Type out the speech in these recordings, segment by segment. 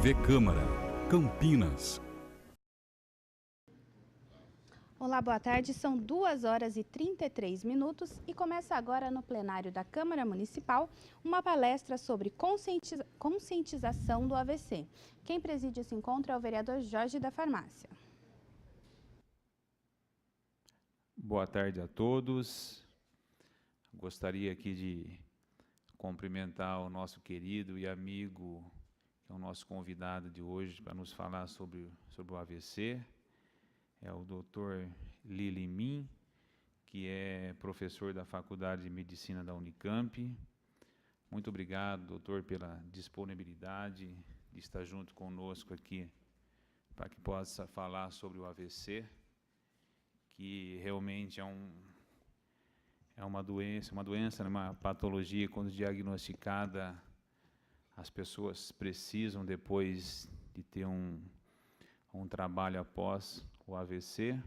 TV Câmara, Campinas. Olá, boa tarde. São 2h33 e começa agora no plenário da Câmara Municipal uma palestra sobre conscientização do AVC. Quem preside esse encontro é o vereador Jorge da Farmácia. Boa tarde a todos. Gostaria aqui de cumprimentar o nosso querido e amigo, que é o nosso convidado de hoje para nos falar sobre o AVC. É o Dr. Lilimim, que é professor da Faculdade de Medicina da Unicamp. Muito obrigado, doutor, pela disponibilidade de estar junto conosco aqui, para que possa falar sobre o AVC, que realmente é uma doença, uma patologia, quando diagnosticada, as pessoas precisam, depois de ter um trabalho após o AVC,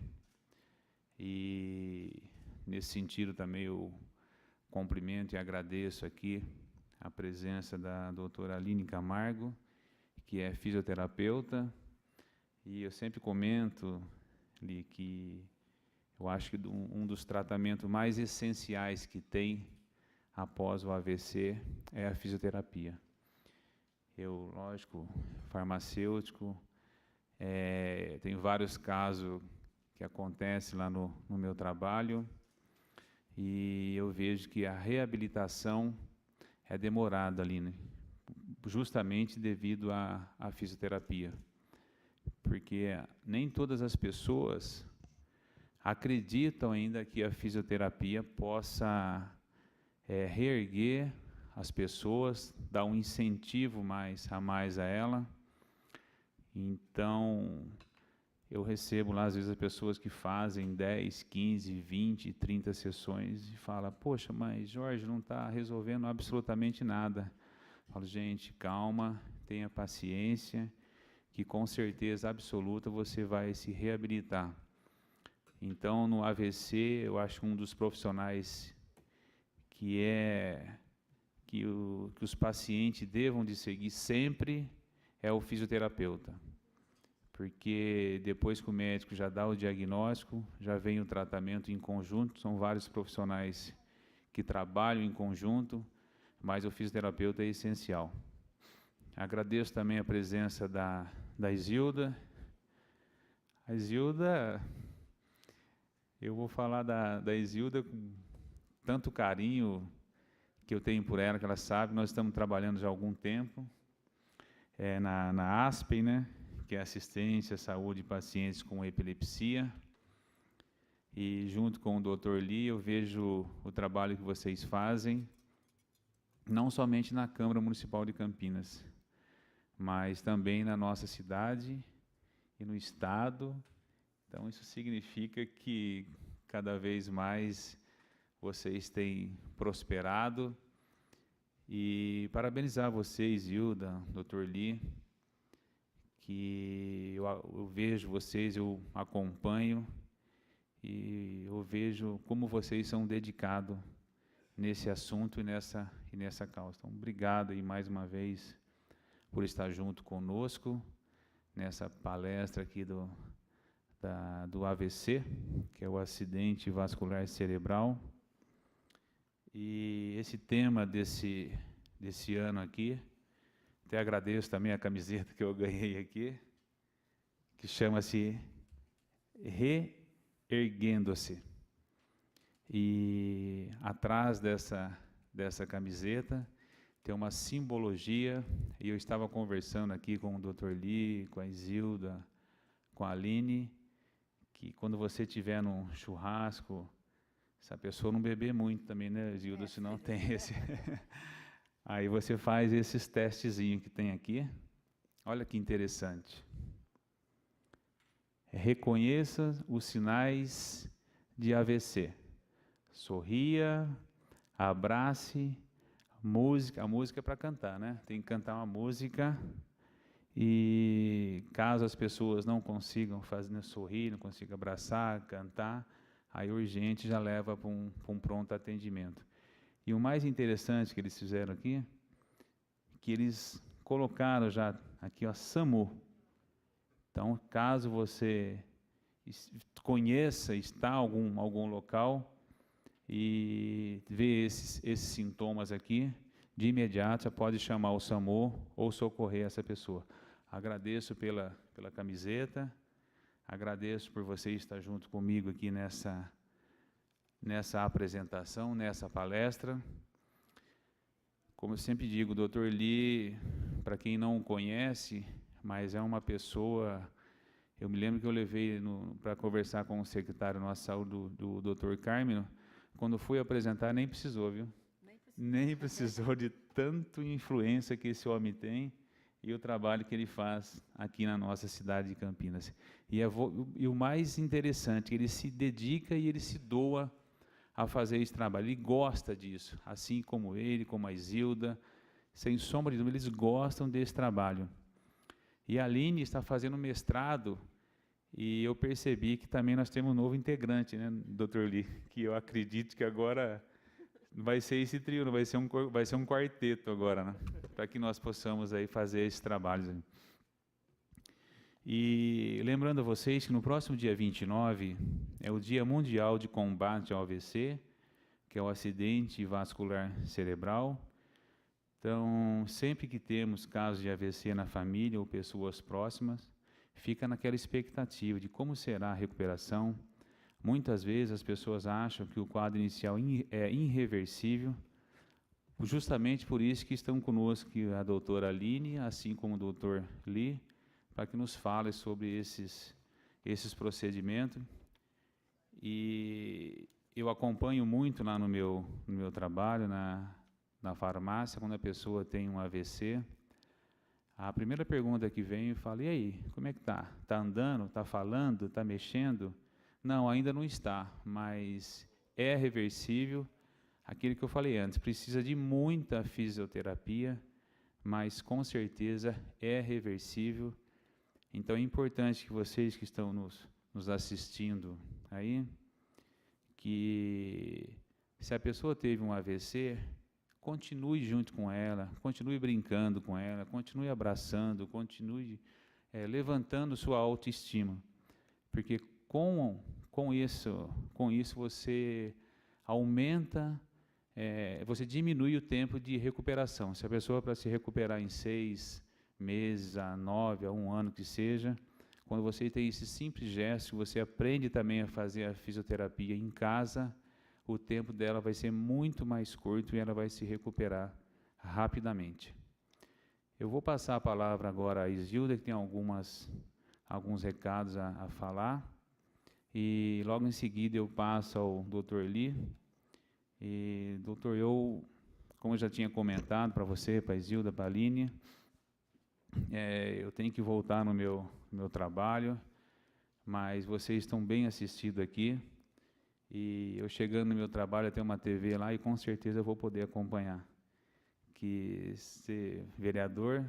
e nesse sentido também eu cumprimento e agradeço aqui a presença da doutora Aline Camargo, que é fisioterapeuta, e eu sempre comento ali que eu acho que um dos tratamentos mais essenciais que tem após o AVC é a fisioterapia. Eu, lógico, farmacêutico, tem vários casos que acontecem lá no meu trabalho, e eu vejo que a reabilitação é demorada ali, né? Justamente devido à fisioterapia, porque nem todas as pessoas acreditam ainda que a fisioterapia possa reerguer as pessoas, dar um incentivo a mais a ela. Então, eu recebo lá, às vezes, as pessoas que fazem 10, 15, 20, 30 sessões e falam: poxa, mas Jorge, não está resolvendo absolutamente nada. Eu falo: gente, calma, tenha paciência, que com certeza absoluta você vai se reabilitar. Então, no AVC, eu acho um dos profissionais que os pacientes devam de seguir sempre é o fisioterapeuta, porque depois que o médico já dá o diagnóstico, já vem o tratamento em conjunto. São vários profissionais que trabalham em conjunto, mas o fisioterapeuta é essencial. Agradeço também a presença da Isilda. A Isilda, eu vou falar da Isilda com tanto carinho que eu tenho por ela, que ela sabe. Nós estamos trabalhando já há algum tempo na ASPEN, né, que é Assistência à Saúde de Pacientes com Epilepsia, e junto com o Dr. Lee eu vejo o trabalho que vocês fazem, não somente na Câmara Municipal de Campinas, mas também na nossa cidade e no Estado. Então, isso significa que cada vez mais vocês têm prosperado, e parabenizar vocês, Hilda, Dr. Lee, que eu vejo vocês, eu acompanho, e eu vejo como vocês são dedicados nesse assunto e nessa causa. Então, obrigado aí mais uma vez por estar junto conosco nessa palestra aqui do AVC, que é o acidente vascular cerebral. E esse tema desse ano aqui, até agradeço também a camiseta que eu ganhei aqui, que chama-se Reerguendo-se. E atrás dessa camiseta tem uma simbologia, e eu estava conversando aqui com o Dr. Lee, com a Isilda, com a Aline, que quando você estiver num churrasco, se a pessoa não beber muito também, né, Isilda, senão tem esse... Aí você faz esses testezinhos que tem aqui. Olha que interessante. Reconheça os sinais de AVC. Sorria, abrace, música. A música é para cantar, né? Tem que cantar uma música. E caso as pessoas não consigam sorrir, não consigam abraçar, cantar, aí urgente já leva para um pronto atendimento. E o mais interessante que eles fizeram aqui, que eles colocaram já Aqui, ó, SAMU. Então, caso você conheça, está em algum local e vê esses sintomas aqui, de imediato já pode chamar o SAMU ou socorrer essa pessoa. Agradeço pela camiseta, agradeço por você estar junto comigo aqui nessa apresentação, nessa palestra. Como eu sempre digo, o Dr. Lee, para quem não o conhece, mas é uma pessoa... Eu me lembro que eu levei para conversar com o secretário nosso de saúde, do Dr. Carmino, quando fui apresentar, nem precisou, viu? Nem precisou de tanta influência que esse homem tem e o trabalho que ele faz aqui na nossa cidade de Campinas. E o mais interessante, ele se dedica e ele se doa a fazer esse trabalho. Ele gosta disso, assim como ele, como a Isilda, sem sombra de dúvida, eles gostam desse trabalho. E a Aline está fazendo mestrado, e eu percebi que também nós temos um novo integrante, né, Dr. Lee, que eu acredito que agora vai ser esse trio, não vai ser um quarteto agora, né, para que nós possamos aí fazer esses trabalhos. E lembrando a vocês que no próximo dia 29 é o Dia Mundial de Combate ao AVC, que é o acidente vascular cerebral. Então, sempre que temos casos de AVC na família ou pessoas próximas, fica naquela expectativa de como será a recuperação. Muitas vezes as pessoas acham que o quadro inicial é irreversível, justamente por isso que estão conosco a doutora Aline, assim como o doutor Lee, para que nos fale sobre esses procedimentos. E eu acompanho muito lá no meu trabalho, na farmácia, quando a pessoa tem um AVC, a primeira pergunta que vem, eu falo, e aí, como é que está? Está andando? Está falando? Está mexendo? Não, ainda não está, mas é reversível. Aquilo que eu falei antes, precisa de muita fisioterapia, mas com certeza é reversível. Então é importante que vocês que estão nos assistindo aí, que se a pessoa teve um AVC, continue junto com ela, continue brincando com ela, continue abraçando, continue levantando sua autoestima, porque com isso você aumenta, você diminui o tempo de recuperação. Se a pessoa para se recuperar em 6 meses, a 9, a 1 ano que seja, quando você tem esse simples gesto, você aprende também a fazer a fisioterapia em casa, o tempo dela vai ser muito mais curto e ela vai se recuperar rapidamente. Eu vou passar a palavra agora à Isilda, que tem alguns recados a falar, e logo em seguida eu passo ao Dr. Lee. E, doutor, como eu já tinha comentado para você, para a Isilda, para a Aline, eu tenho que voltar no meu trabalho, mas vocês estão bem assistidos aqui. E eu chegando no meu trabalho, eu tenho uma TV lá e com certeza eu vou poder acompanhar. Que ser vereador,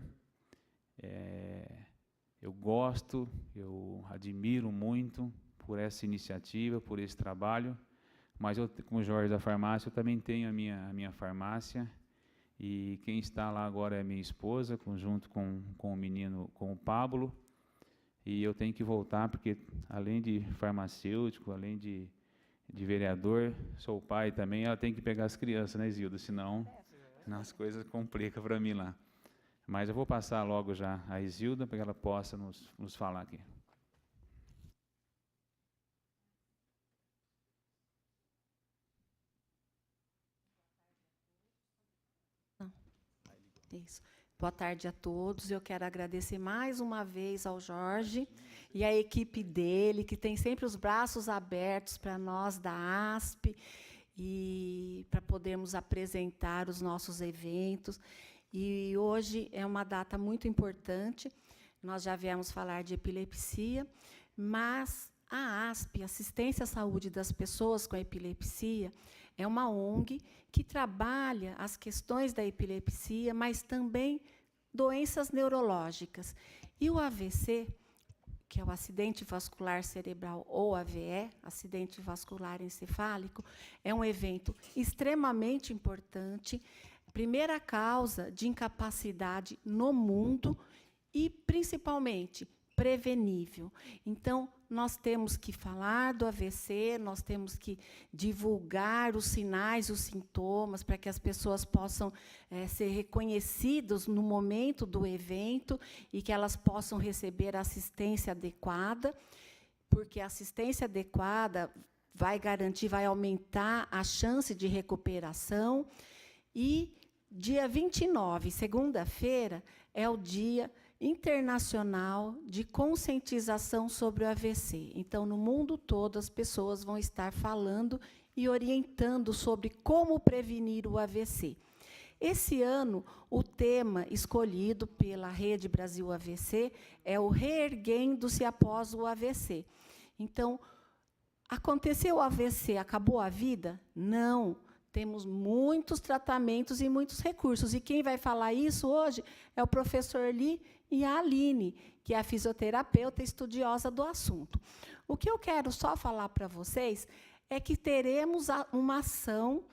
eu gosto, eu admiro muito por essa iniciativa, por esse trabalho, mas eu, como Jorge da farmácia, eu também tenho a minha farmácia, e quem está lá agora é minha esposa, junto com o menino, com o Pablo, e eu tenho que voltar, porque além de farmacêutico, além de vereador, sou pai também, ela tem que pegar as crianças, né, Isilda? Senão as coisas complicam para mim lá. Mas eu vou passar logo já a Isilda, para que ela possa nos falar aqui. Isso. Boa tarde a todos. Eu quero agradecer mais uma vez ao Jorge e à equipe dele, que tem sempre os braços abertos para nós da ASP e para podermos apresentar os nossos eventos. E hoje é uma data muito importante. Nós já viemos falar de epilepsia, mas a ASP, Assistência à Saúde das Pessoas com Epilepsia, é uma ONG que trabalha as questões da epilepsia, mas também doenças neurológicas. E o AVC, que é o acidente vascular cerebral, ou AVE, acidente vascular encefálico, é um evento extremamente importante, primeira causa de incapacidade no mundo e, principalmente, prevenível. Então, nós temos que falar do AVC, nós temos que divulgar os sinais, os sintomas, para que as pessoas possam ser reconhecidas no momento do evento e que elas possam receber a assistência adequada, porque a assistência adequada vai garantir, vai aumentar a chance de recuperação. E dia 29, segunda-feira, é o Dia Internacional de Conscientização sobre o AVC. Então, no mundo todo, as pessoas vão estar falando e orientando sobre como prevenir o AVC. Esse ano, o tema escolhido pela Rede Brasil AVC é o Reerguendo-se após o AVC. Então, aconteceu o AVC, acabou a vida? Não. Temos muitos tratamentos e muitos recursos. E quem vai falar isso hoje é o professor Lee e a Aline, que é a fisioterapeuta estudiosa do assunto. O que eu quero só falar para vocês é que teremos uma ação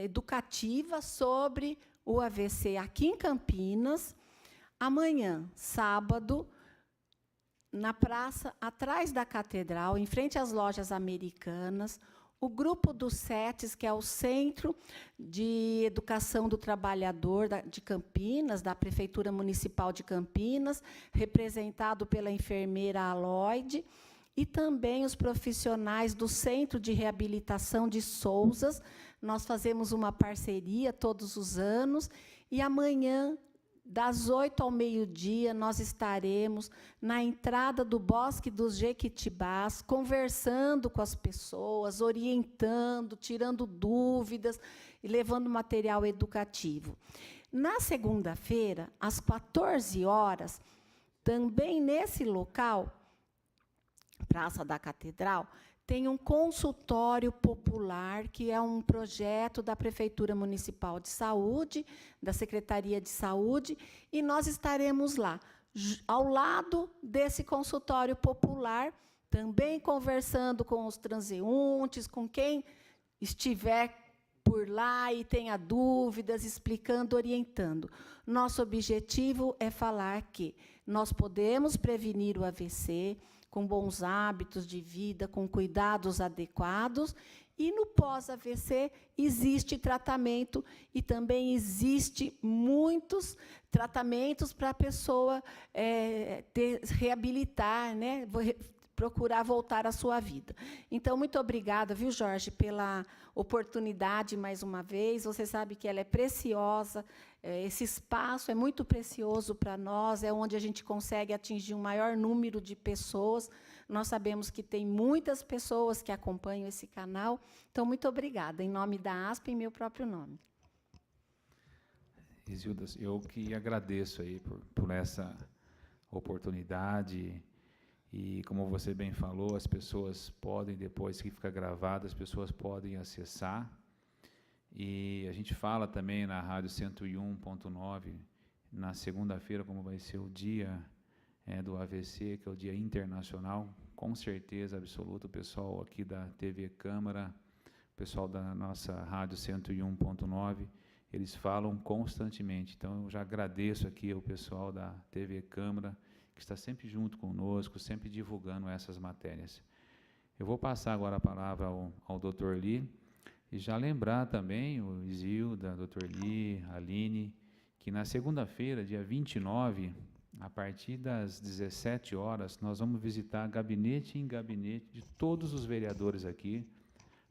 educativa sobre o AVC aqui em Campinas, amanhã, sábado, na praça, atrás da Catedral, em frente às lojas Americanas. O grupo dos CETES, que é o Centro de Educação do Trabalhador de Campinas, da Prefeitura Municipal de Campinas, representado pela enfermeira Aloide, e também os profissionais do Centro de Reabilitação de Souzas. Nós fazemos uma parceria todos os anos, e amanhã, das 8 ao meio-dia, nós estaremos na entrada do Bosque dos Jequitibás, conversando com as pessoas, orientando, tirando dúvidas e levando material educativo. Na segunda-feira, às 14 horas, também nesse local, Praça da Catedral, tem um consultório popular, que é um projeto da Prefeitura Municipal de Saúde, da Secretaria de Saúde, e nós estaremos lá, ao lado desse consultório popular, também conversando com os transeuntes, com quem estiver por lá e tenha dúvidas, explicando, orientando. Nosso objetivo é falar que nós podemos prevenir o AVC, com bons hábitos de vida, com cuidados adequados, e no pós-AVC existe tratamento e também existe muitos tratamentos para a pessoa reabilitar, né, procurar voltar à sua vida. Então, muito obrigada, viu, Jorge, pela oportunidade mais uma vez. Você sabe que ela é preciosa, esse espaço é muito precioso para nós, é onde a gente consegue atingir um maior número de pessoas. Nós sabemos que tem muitas pessoas que acompanham esse canal. Então, muito obrigada, em nome da ASP e em meu próprio nome. Isilda, eu que agradeço aí por essa oportunidade. E, como você bem falou, as pessoas podem, depois que fica gravado, as pessoas podem acessar. E a gente fala também na Rádio 101.9, na segunda-feira, como vai ser o dia do AVC, que é o Dia Internacional. Com certeza absoluta, o pessoal aqui da TV Câmara, o pessoal da nossa Rádio 101.9, eles falam constantemente. Então, eu já agradeço aqui ao pessoal da TV Câmara, que está sempre junto conosco, sempre divulgando essas matérias. Eu vou passar agora a palavra ao Dr. Lee, e já lembrar também o Isilda, Dr. Lee, Aline, que na segunda-feira, dia 29, a partir das 17 horas, nós vamos visitar gabinete em gabinete de todos os vereadores aqui,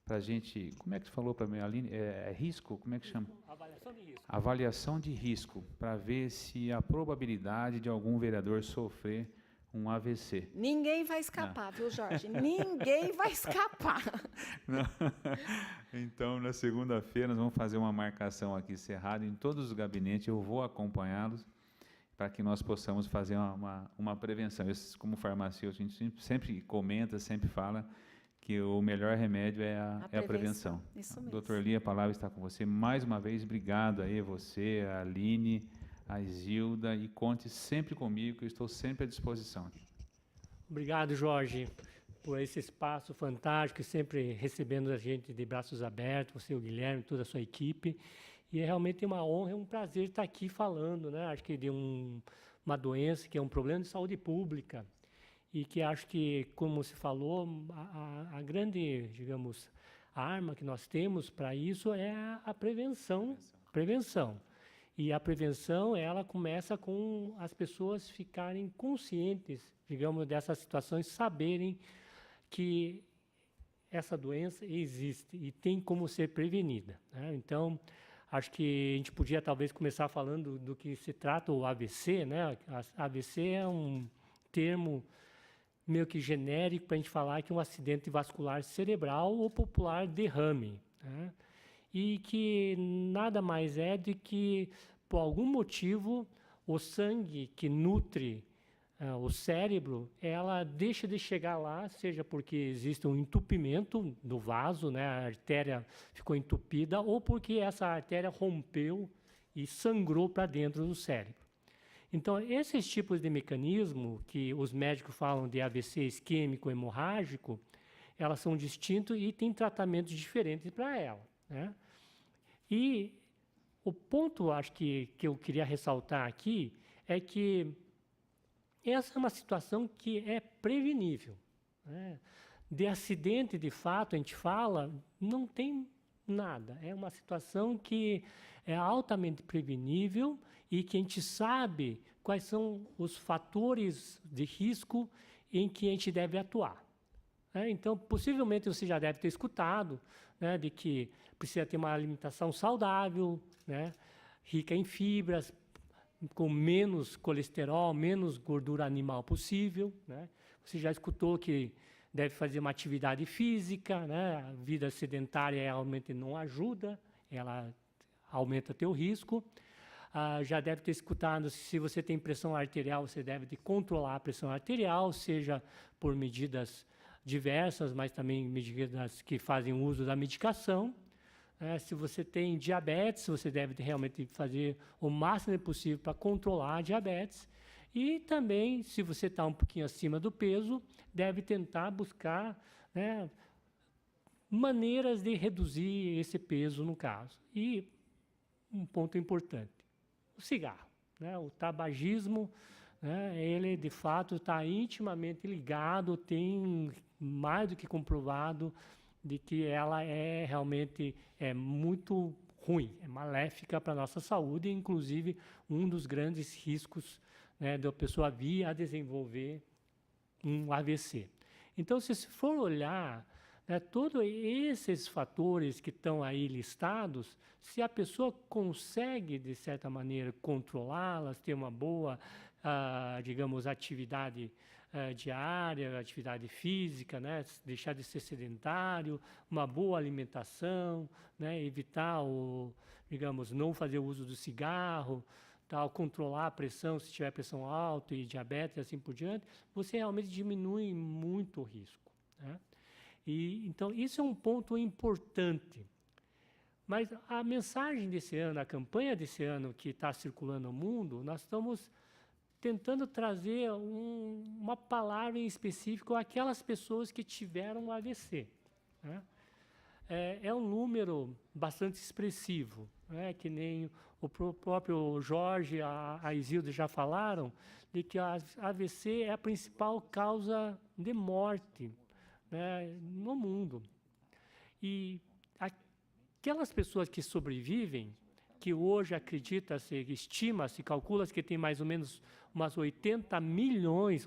para a gente, como é que você falou para mim, Aline? Risco? Como é que chama? Avaliação de risco. Avaliação de risco, para ver se a probabilidade de algum vereador sofrer um AVC. Ninguém vai escapar, viu, Jorge? Ninguém vai escapar. Não. Então, na segunda-feira, nós vamos fazer uma marcação aqui cerrada em todos os gabinetes, eu vou acompanhá-los, para que nós possamos fazer uma prevenção. Eu, como farmacêutico, a gente sempre comenta, sempre fala que o melhor remédio é a prevenção. Isso mesmo. Doutor Lee, a palavra está com você. Mais uma vez, obrigado aí a você, a Aline, a Isilda, e conte sempre comigo, que eu estou sempre à disposição. Obrigado, Jorge, por esse espaço fantástico, sempre recebendo a gente de braços abertos, você, o Guilherme, toda a sua equipe. E é realmente uma honra e um prazer estar aqui falando, né? Acho que de um uma doença que é um problema de saúde pública e que acho que, como se falou, a grande, digamos, arma que nós temos para isso é a prevenção. Prevenção. E a prevenção, ela começa com as pessoas ficarem conscientes, digamos, dessas situações, saberem que essa doença existe e tem como ser prevenida, né? Então, acho que a gente podia talvez começar falando do que se trata o AVC, né? AVC é um termo meio que genérico para a gente falar que é um acidente vascular cerebral ou popular derrame, né? E que nada mais é do que, por algum motivo, o sangue que nutre o cérebro, ela deixa de chegar lá, seja porque existe um entupimento do vaso, né, a artéria ficou entupida, ou porque essa artéria rompeu e sangrou para dentro do cérebro. Então, esses tipos de mecanismo, que os médicos falam de AVC isquêmico hemorrágico, elas são distintos e têm tratamentos diferentes para ela, né? E o ponto, acho que eu queria ressaltar aqui, é que essa é uma situação que é prevenível, né? De acidente, de fato, a gente fala, não tem nada. É uma situação que é altamente prevenível e que a gente sabe quais são os fatores de risco em que a gente deve atuar. Então, possivelmente, você já deve ter escutado, né, de que precisa ter uma alimentação saudável, né, rica em fibras, com menos colesterol, menos gordura animal possível, né? Você já escutou que deve fazer uma atividade física, né? A vida sedentária realmente não ajuda, ela aumenta teu risco. Já deve ter escutado, se você tem pressão arterial, você deve de controlar a pressão arterial, seja por medidas diversas, mas também medidas que fazem uso da medicação. Se você tem diabetes, você deve realmente fazer o máximo possível para controlar a diabetes. E também, se você está um pouquinho acima do peso, deve tentar buscar, né, maneiras de reduzir esse peso, no caso. E um ponto importante, o cigarro, né, o tabagismo, né, ele, de fato, está intimamente ligado, tem mais do que comprovado de que ela é realmente muito ruim, é maléfica para a nossa saúde, inclusive um dos grandes riscos, né, da pessoa vir a desenvolver um AVC. Então, se for olhar, né, todos esses fatores que estão aí listados, se a pessoa consegue, de certa maneira, controlá-las, ter uma boa, digamos, atividade diária, atividade física, né, deixar de ser sedentário, uma boa alimentação, né, evitar digamos, não fazer uso do cigarro, tal, controlar a pressão, se tiver pressão alta e diabetes e assim por diante, você realmente diminui muito o risco, né? E, então, isso é um ponto importante. Mas a mensagem desse ano, a campanha desse ano que está circulando no mundo, nós estamos tentando trazer uma palavra em específico àquelas pessoas que tiveram AVC, né? É um número bastante expressivo, né? Que nem o próprio Jorge e a Isilda já falaram, de que a AVC é a principal causa de morte, né, no mundo. E aquelas pessoas que sobrevivem, que hoje acredita-se, estima-se, calcula-se que tem mais ou menos umas 80 milhões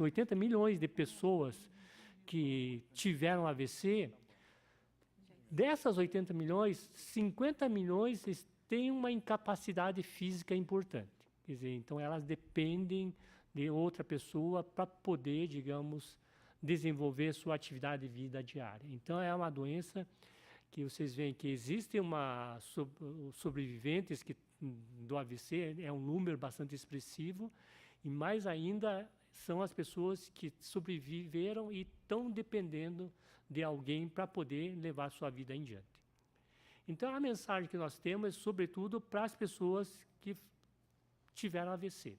de pessoas que tiveram AVC, dessas 80 milhões, 50 milhões têm uma incapacidade física importante. Quer dizer, então elas dependem de outra pessoa para poder, digamos, desenvolver sua atividade de vida diária. Então é uma doença que vocês veem que existem sobreviventes do AVC, é um número bastante expressivo, e mais ainda são as pessoas que sobreviveram e estão dependendo de alguém para poder levar sua vida em diante. Então a mensagem que nós temos é sobretudo para as pessoas que tiveram AVC.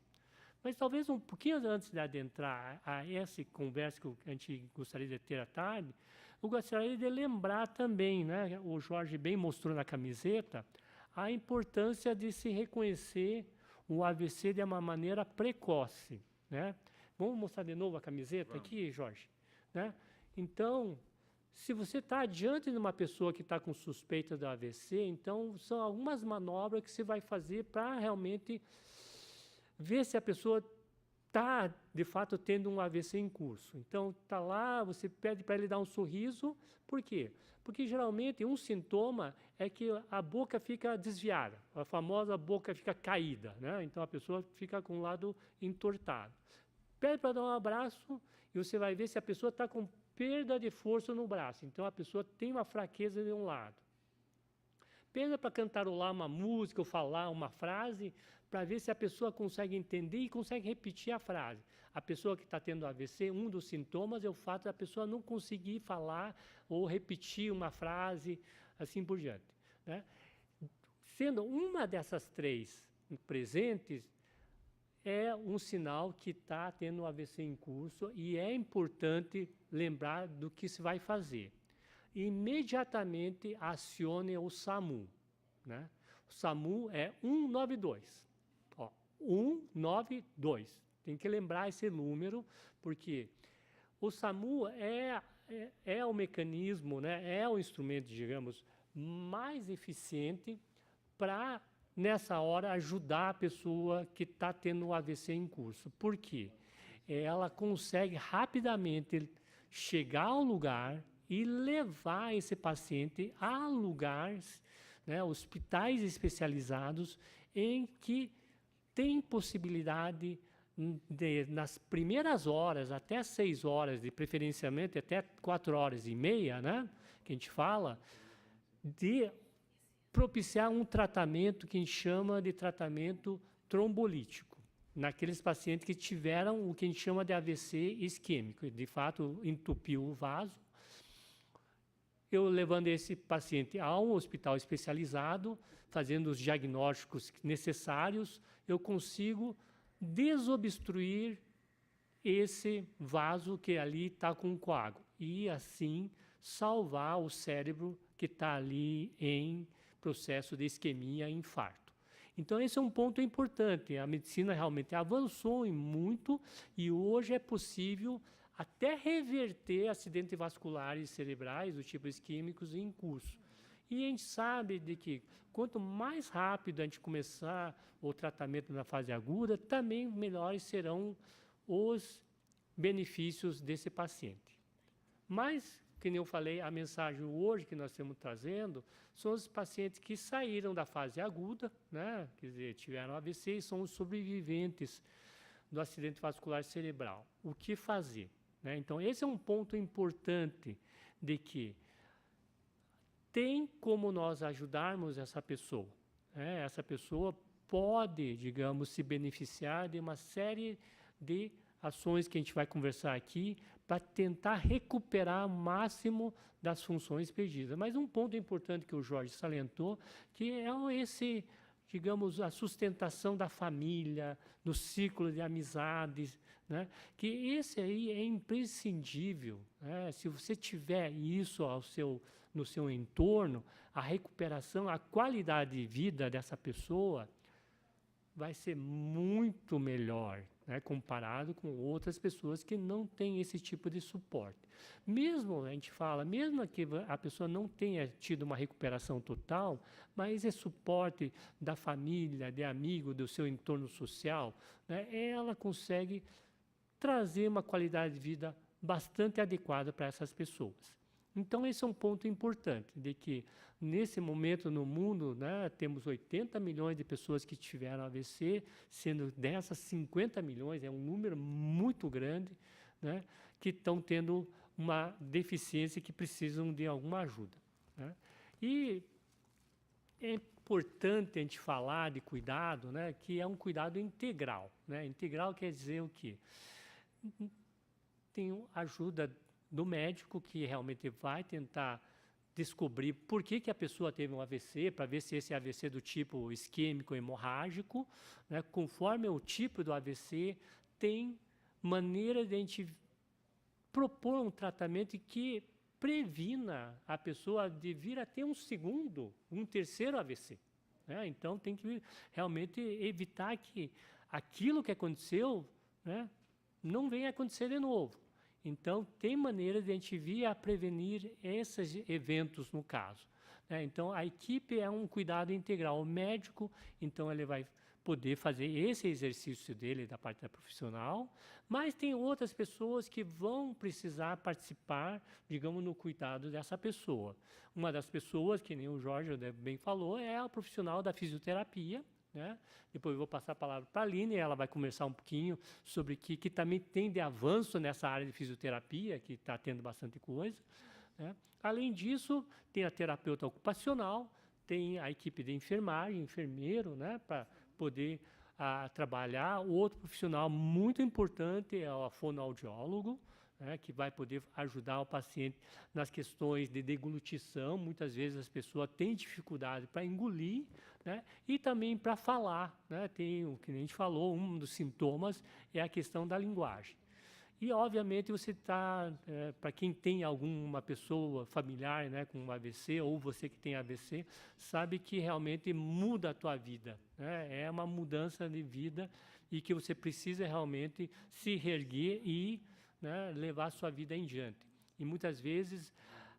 Mas talvez um pouquinho antes de adentrar a essa conversa que a gente gostaria de ter à tarde, eu gostaria de lembrar também, né, o Jorge bem mostrou na camiseta, a importância de se reconhecer o AVC de uma maneira precoce, né? Vamos mostrar de novo a camiseta aqui, Jorge? Né? Então, se você está diante de uma pessoa que está com suspeita do AVC, então são algumas manobras que você vai fazer para realmente ver se a pessoa está, de fato, tendo um AVC em curso. Então, está lá, você pede para ele dar um sorriso. Por quê? Porque, geralmente, um sintoma é que a boca fica desviada, a famosa boca fica caída, né? Então, a pessoa fica com o lado entortado. Pede para dar um abraço e você vai ver se a pessoa está com perda de força no braço. Então, a pessoa tem uma fraqueza de um lado. Pede para cantarolar uma música ou falar uma frase para ver se a pessoa consegue entender e consegue repetir a frase. A pessoa que está tendo AVC, um dos sintomas é o fato da pessoa não conseguir falar ou repetir uma frase, assim por diante, né? Sendo uma dessas três presentes, é um sinal que está tendo um AVC em curso e é importante lembrar do que se vai fazer. Imediatamente acione o SAMU, né? O SAMU é 192. Ó, 192. Tem que lembrar esse número, porque o SAMU é o mecanismo, né? É o instrumento, digamos, mais eficiente para, nessa hora, ajudar a pessoa que está tendo o AVC em curso. Por quê? Ela consegue rapidamente chegar ao lugar e levar esse paciente a lugares, né, hospitais especializados em que tem possibilidade de, nas primeiras horas, até 6 horas, de preferencialmente até 4h30, né, que a gente fala, de propiciar um tratamento que a gente chama de tratamento trombolítico, naqueles pacientes que tiveram o que a gente chama de AVC isquêmico, de fato entupiu o vaso. Eu levando esse paciente a um hospital especializado, fazendo os diagnósticos necessários, eu consigo desobstruir esse vaso que ali está com um coágulo e assim salvar o cérebro que está ali em processo de isquemia e infarto. Então, esse é um ponto importante. A medicina realmente avançou em muito e hoje é possível até reverter acidentes vasculares cerebrais do tipo isquêmicos em curso. E a gente sabe de que quanto mais rápido a gente começar o tratamento na fase aguda, também melhores serão os benefícios desse paciente. Mas, que nem eu falei, a mensagem hoje que nós estamos trazendo são os pacientes que saíram da fase aguda, né? Quer dizer, tiveram AVC e são os sobreviventes do acidente vascular cerebral. O que fazer? Né? Então, esse é um ponto importante de que tem como nós ajudarmos essa pessoa. Né? Essa pessoa pode, digamos, se beneficiar de uma série de ações que a gente vai conversar aqui para tentar recuperar o máximo das funções perdidas. Mas um ponto importante que o Jorge salientou, que é esse, digamos, a sustentação da família, do ciclo de amizades, né? Que esse aí é imprescindível, né? Se você tiver isso no seu entorno, a recuperação, a qualidade de vida dessa pessoa vai ser muito melhor, né, comparado com outras pessoas que não têm esse tipo de suporte. Mesmo, a gente fala, mesmo que a pessoa não tenha tido uma recuperação total, mas esse suporte da família, de amigo, do seu entorno social, né, ela consegue trazer uma qualidade de vida bastante adequada para essas pessoas. Então, esse é um ponto importante, de que, nesse momento no mundo, né, temos 80 milhões de pessoas que tiveram AVC, sendo dessas 50 milhões, é um número muito grande, né, que estão tendo uma deficiência que precisam de alguma ajuda. Né? E é importante a gente falar de cuidado, né, que é um cuidado integral. Né? Integral quer dizer o quê? Tem ajuda do médico que realmente vai tentar descobrir por que a pessoa teve um AVC, para ver se esse AVC é do tipo isquêmico hemorrágico, né? Conforme o tipo do AVC, tem maneira de a gente propor um tratamento que previna a pessoa de vir a ter um segundo, um terceiro AVC. né? Então, tem que realmente evitar que aquilo que aconteceu, né, não venha acontecer de novo. Então, tem maneiras de a gente vir a prevenir esses eventos, no caso, né? Então, a equipe é um cuidado integral. O médico, então, ele vai poder fazer esse exercício dele da parte da profissional, mas tem outras pessoas que vão precisar participar, digamos, no cuidado dessa pessoa. Uma das pessoas, que nem o Jorge bem falou, é a profissional da fisioterapia, né? Depois eu vou passar a palavra para a Aline, ela vai conversar um pouquinho sobre o que também tem de avanço nessa área de fisioterapia, que está tendo bastante coisa, né? Além disso, tem a terapeuta ocupacional, tem a equipe de enfermagem, enfermeiro, né, para poder trabalhar. O outro profissional muito importante é o fonoaudiólogo, né, que vai poder ajudar o paciente nas questões de deglutição. Muitas vezes as pessoas têm dificuldade para engolir, né, e também para falar, né? Tem o que a gente falou, um dos sintomas é a questão da linguagem. E, obviamente, você está, para quem tem alguma pessoa familiar, né, com AVC, ou você que tem AVC, sabe que realmente muda a tua vida, né? É uma mudança de vida e que você precisa realmente se reerguer e, né, levar a sua vida em diante. E, muitas vezes,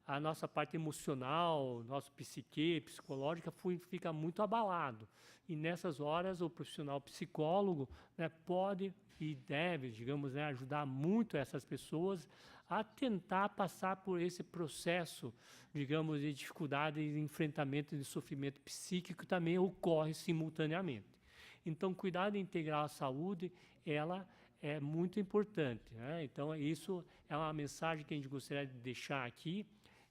a nossa parte emocional, nosso psique, psicológica, fica muito abalado. E, nessas horas, o profissional psicólogo, né, pode e deve, digamos, né, ajudar muito essas pessoas a tentar passar por esse processo, digamos, de dificuldade e de enfrentamento de sofrimento psíquico que também ocorre simultaneamente. Então, cuidado integral à saúde, ela é muito importante, né? Então, isso é uma mensagem que a gente gostaria de deixar aqui,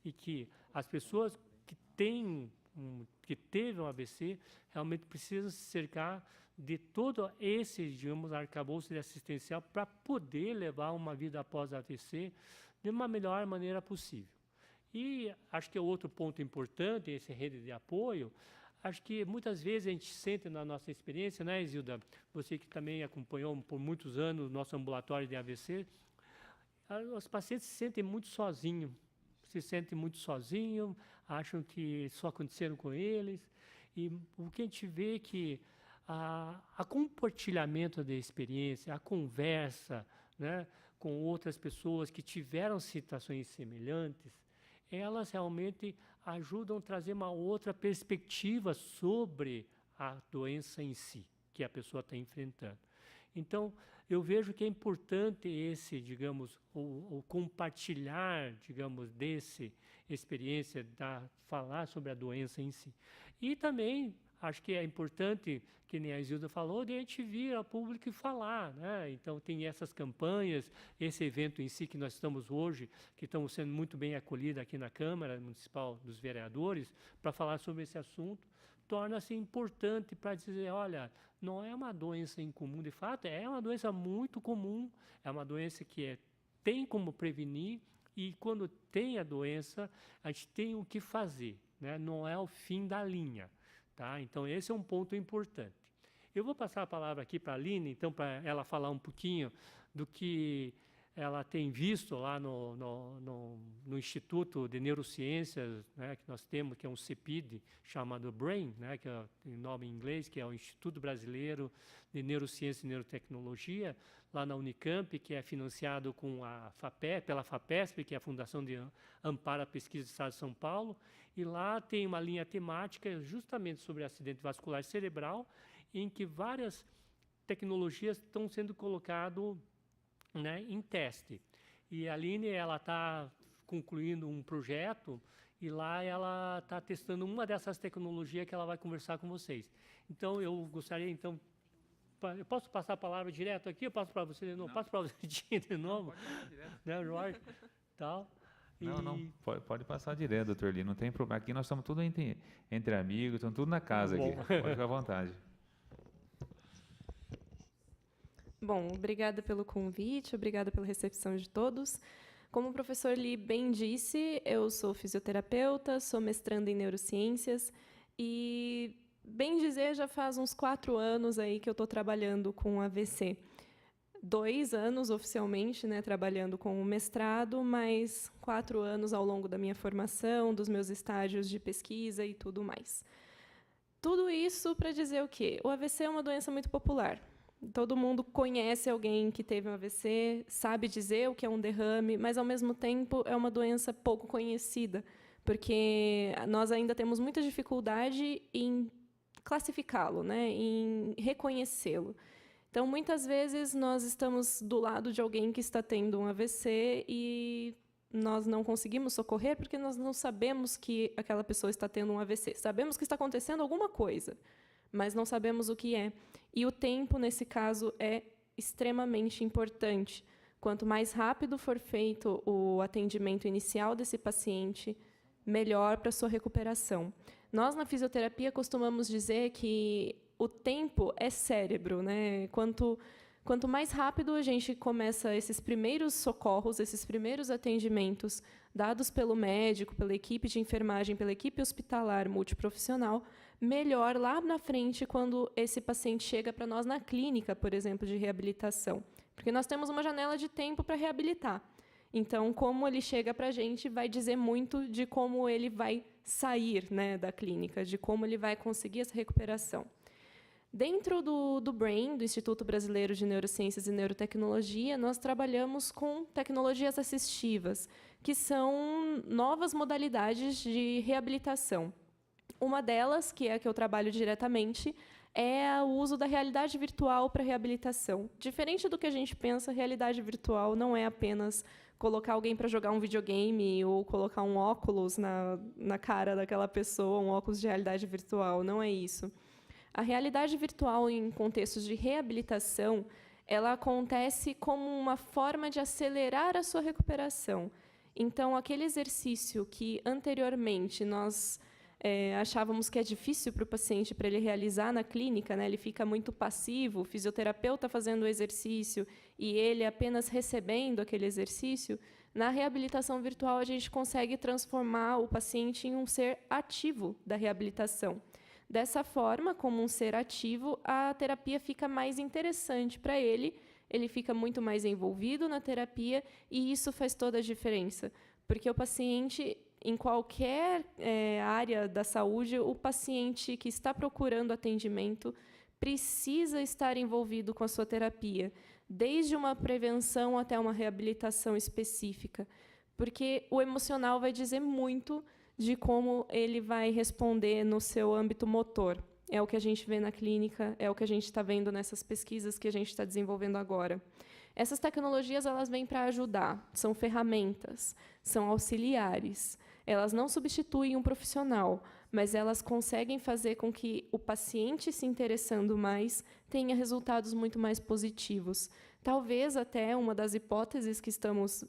e que as pessoas que teve um AVC realmente precisam se cercar de todo esse, digamos, arcabouço de assistencial para poder levar uma vida após AVC de uma melhor maneira possível. E acho que é outro ponto importante, essa rede de apoio. Acho que muitas vezes a gente sente na nossa experiência, né, Isilda, você que também acompanhou por muitos anos o nosso ambulatório de AVC, os pacientes se sentem muito sozinhos, acham que só aconteceram com eles, e o que a gente vê é que a compartilhamento da experiência, a conversa, né, com outras pessoas que tiveram situações semelhantes, elas realmente ajudam a trazer uma outra perspectiva sobre a doença em si, que a pessoa está enfrentando. Então, eu vejo que é importante esse, digamos, o compartilhar, digamos, dessa experiência, falar sobre a doença em si. E também acho que é importante, que nem a Isilda falou, de a gente vir ao público e falar, né? Então, tem essas campanhas, esse evento em si que nós estamos hoje, que estamos sendo muito bem acolhidos aqui na Câmara Municipal dos Vereadores, para falar sobre esse assunto, torna-se importante para dizer, olha, não é uma doença incomum, de fato, é uma doença muito comum, é uma doença que tem como prevenir, e quando tem a doença, a gente tem o que fazer, né? Não é o fim da linha. Tá? Então, esse é um ponto importante. Eu vou passar a palavra aqui para a Aline, então, para ela falar um pouquinho do que ela tem visto lá no Instituto de Neurociências, né, que nós temos, que é um CEPID, chamado BRAIN, né, que é o nome em inglês, que é o Instituto Brasileiro de Neurociência e Neurotecnologia, lá na Unicamp, que é financiado com pela FAPESP, que é a Fundação de Amparo à Pesquisa do Estado de São Paulo, e lá tem uma linha temática justamente sobre acidente vascular cerebral, em que várias tecnologias estão sendo colocadas, né, em teste. E a Aline, ela está concluindo um projeto e lá ela está testando uma dessas tecnologias que ela vai conversar com vocês. Então, eu gostaria, então, eu posso passar a palavra direto aqui? Eu passo para você de novo? Passo para você de novo? Pode passar direto. Né, Jorge? Tal. Não, pode passar direto, doutor Lee, não tem problema. Aqui nós estamos tudo entre amigos, estamos tudo na casa aqui. Pode ficar à vontade. Bom, obrigada pelo convite, obrigada pela recepção de todos. Como o professor Lee bem disse, eu sou fisioterapeuta, sou mestranda em neurociências e, bem dizer, já faz uns 4 anos aí que eu estou trabalhando com AVC. 2 anos oficialmente, né, trabalhando com o mestrado, mas 4 anos ao longo da minha formação, dos meus estágios de pesquisa e tudo mais. Tudo isso para dizer o quê? O AVC é uma doença muito popular. Todo mundo conhece alguém que teve um AVC, sabe dizer o que é um derrame, mas, ao mesmo tempo, é uma doença pouco conhecida, porque nós ainda temos muita dificuldade em classificá-lo, né, em reconhecê-lo. Então, muitas vezes, nós estamos do lado de alguém que está tendo um AVC e nós não conseguimos socorrer porque nós não sabemos que aquela pessoa está tendo um AVC. Sabemos que está acontecendo alguma coisa, mas não sabemos o que é. E o tempo, nesse caso, é extremamente importante. Quanto mais rápido for feito o atendimento inicial desse paciente, melhor para a sua recuperação. Nós, na fisioterapia, costumamos dizer que o tempo é cérebro, né? Quanto mais rápido a gente começa esses primeiros socorros, esses primeiros atendimentos dados pelo médico, pela equipe de enfermagem, pela equipe hospitalar multiprofissional, melhor lá na frente quando esse paciente chega para nós na clínica, por exemplo, de reabilitação. Porque nós temos uma janela de tempo para reabilitar. Então, como ele chega para a gente vai dizer muito de como ele vai sair, né, da clínica, de como ele vai conseguir essa recuperação. Dentro do BRAIN, do Instituto Brasileiro de Neurociências e Neurotecnologia, nós trabalhamos com tecnologias assistivas, que são novas modalidades de reabilitação. Uma delas, que é a que eu trabalho diretamente, é o uso da realidade virtual para reabilitação. Diferente do que a gente pensa, realidade virtual não é apenas colocar alguém para jogar um videogame ou colocar um óculos na cara daquela pessoa, um óculos de realidade virtual, não é isso. A realidade virtual, em contextos de reabilitação, ela acontece como uma forma de acelerar a sua recuperação. Então, aquele exercício que, anteriormente, nós achávamos que é difícil para o paciente para ele realizar na clínica, né? Ele fica muito passivo, o fisioterapeuta fazendo o exercício e ele apenas recebendo aquele exercício, na reabilitação virtual a gente consegue transformar o paciente em um ser ativo da reabilitação. Dessa forma, como um ser ativo, a terapia fica mais interessante para ele, ele fica muito mais envolvido na terapia e isso faz toda a diferença, porque o paciente, em qualquer área da saúde, o paciente que está procurando atendimento precisa estar envolvido com a sua terapia, desde uma prevenção até uma reabilitação específica, porque o emocional vai dizer muito de como ele vai responder no seu âmbito motor. É o que a gente vê na clínica, é o que a gente está vendo nessas pesquisas que a gente está desenvolvendo agora. Essas tecnologias elas vêm para ajudar, são ferramentas, são auxiliares. Elas não substituem um profissional, mas elas conseguem fazer com que o paciente, se interessando mais, tenha resultados muito mais positivos. Talvez até uma das hipóteses que estamos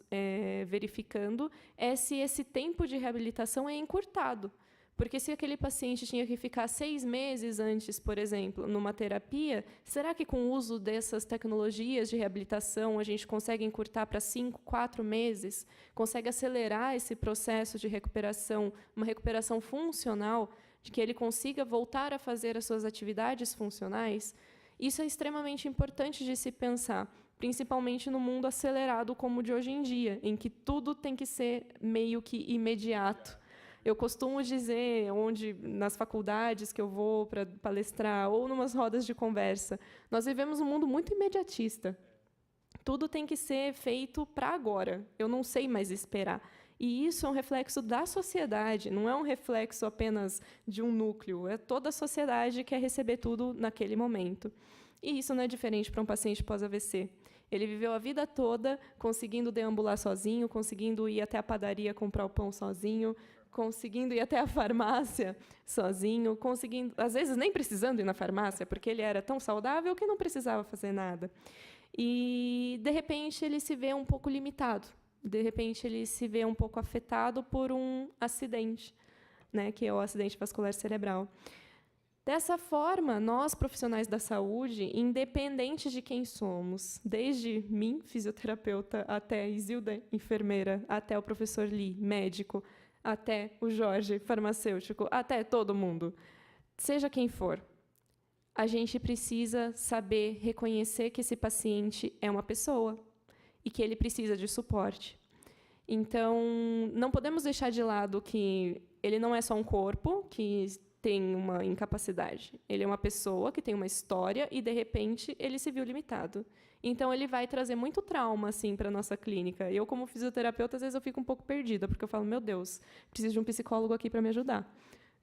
verificando é se esse tempo de reabilitação é encurtado. Porque se aquele paciente tinha que ficar 6 meses antes, por exemplo, numa terapia, será que com o uso dessas tecnologias de reabilitação a gente consegue encurtar para 5, 4 meses? Consegue acelerar esse processo de recuperação, uma recuperação funcional, de que ele consiga voltar a fazer as suas atividades funcionais? Isso é extremamente importante de se pensar, principalmente no mundo acelerado como o de hoje em dia, em que tudo tem que ser meio que imediato. Eu costumo dizer, nas faculdades que eu vou para palestrar, ou numas rodas de conversa, nós vivemos um mundo muito imediatista. Tudo tem que ser feito para agora. Eu não sei mais esperar. E isso é um reflexo da sociedade, não é um reflexo apenas de um núcleo. É toda a sociedade que quer receber tudo naquele momento. E isso não é diferente para um paciente pós-AVC. Ele viveu a vida toda conseguindo deambular sozinho, conseguindo ir até a padaria comprar o pão sozinho, conseguindo ir até a farmácia sozinho, conseguindo, às vezes nem precisando ir na farmácia, porque ele era tão saudável que não precisava fazer nada. E, de repente, ele se vê um pouco limitado. De repente, ele se vê um pouco afetado por um acidente, né, que é o acidente vascular cerebral. Dessa forma, nós, profissionais da saúde, independente de quem somos, desde mim, fisioterapeuta, até a Isilda, enfermeira, até o professor Lee, médico, até o Jorge, farmacêutico, até todo mundo, seja quem for, a gente precisa saber reconhecer que esse paciente é uma pessoa e que ele precisa de suporte. Então, não podemos deixar de lado que ele não é só um corpo, que tem uma incapacidade. Ele é uma pessoa que tem uma história e, de repente, ele se viu limitado. Então, ele vai trazer muito trauma assim, para a nossa clínica. Eu, como fisioterapeuta, às vezes eu fico um pouco perdida, porque eu falo, meu Deus, preciso de um psicólogo aqui para me ajudar.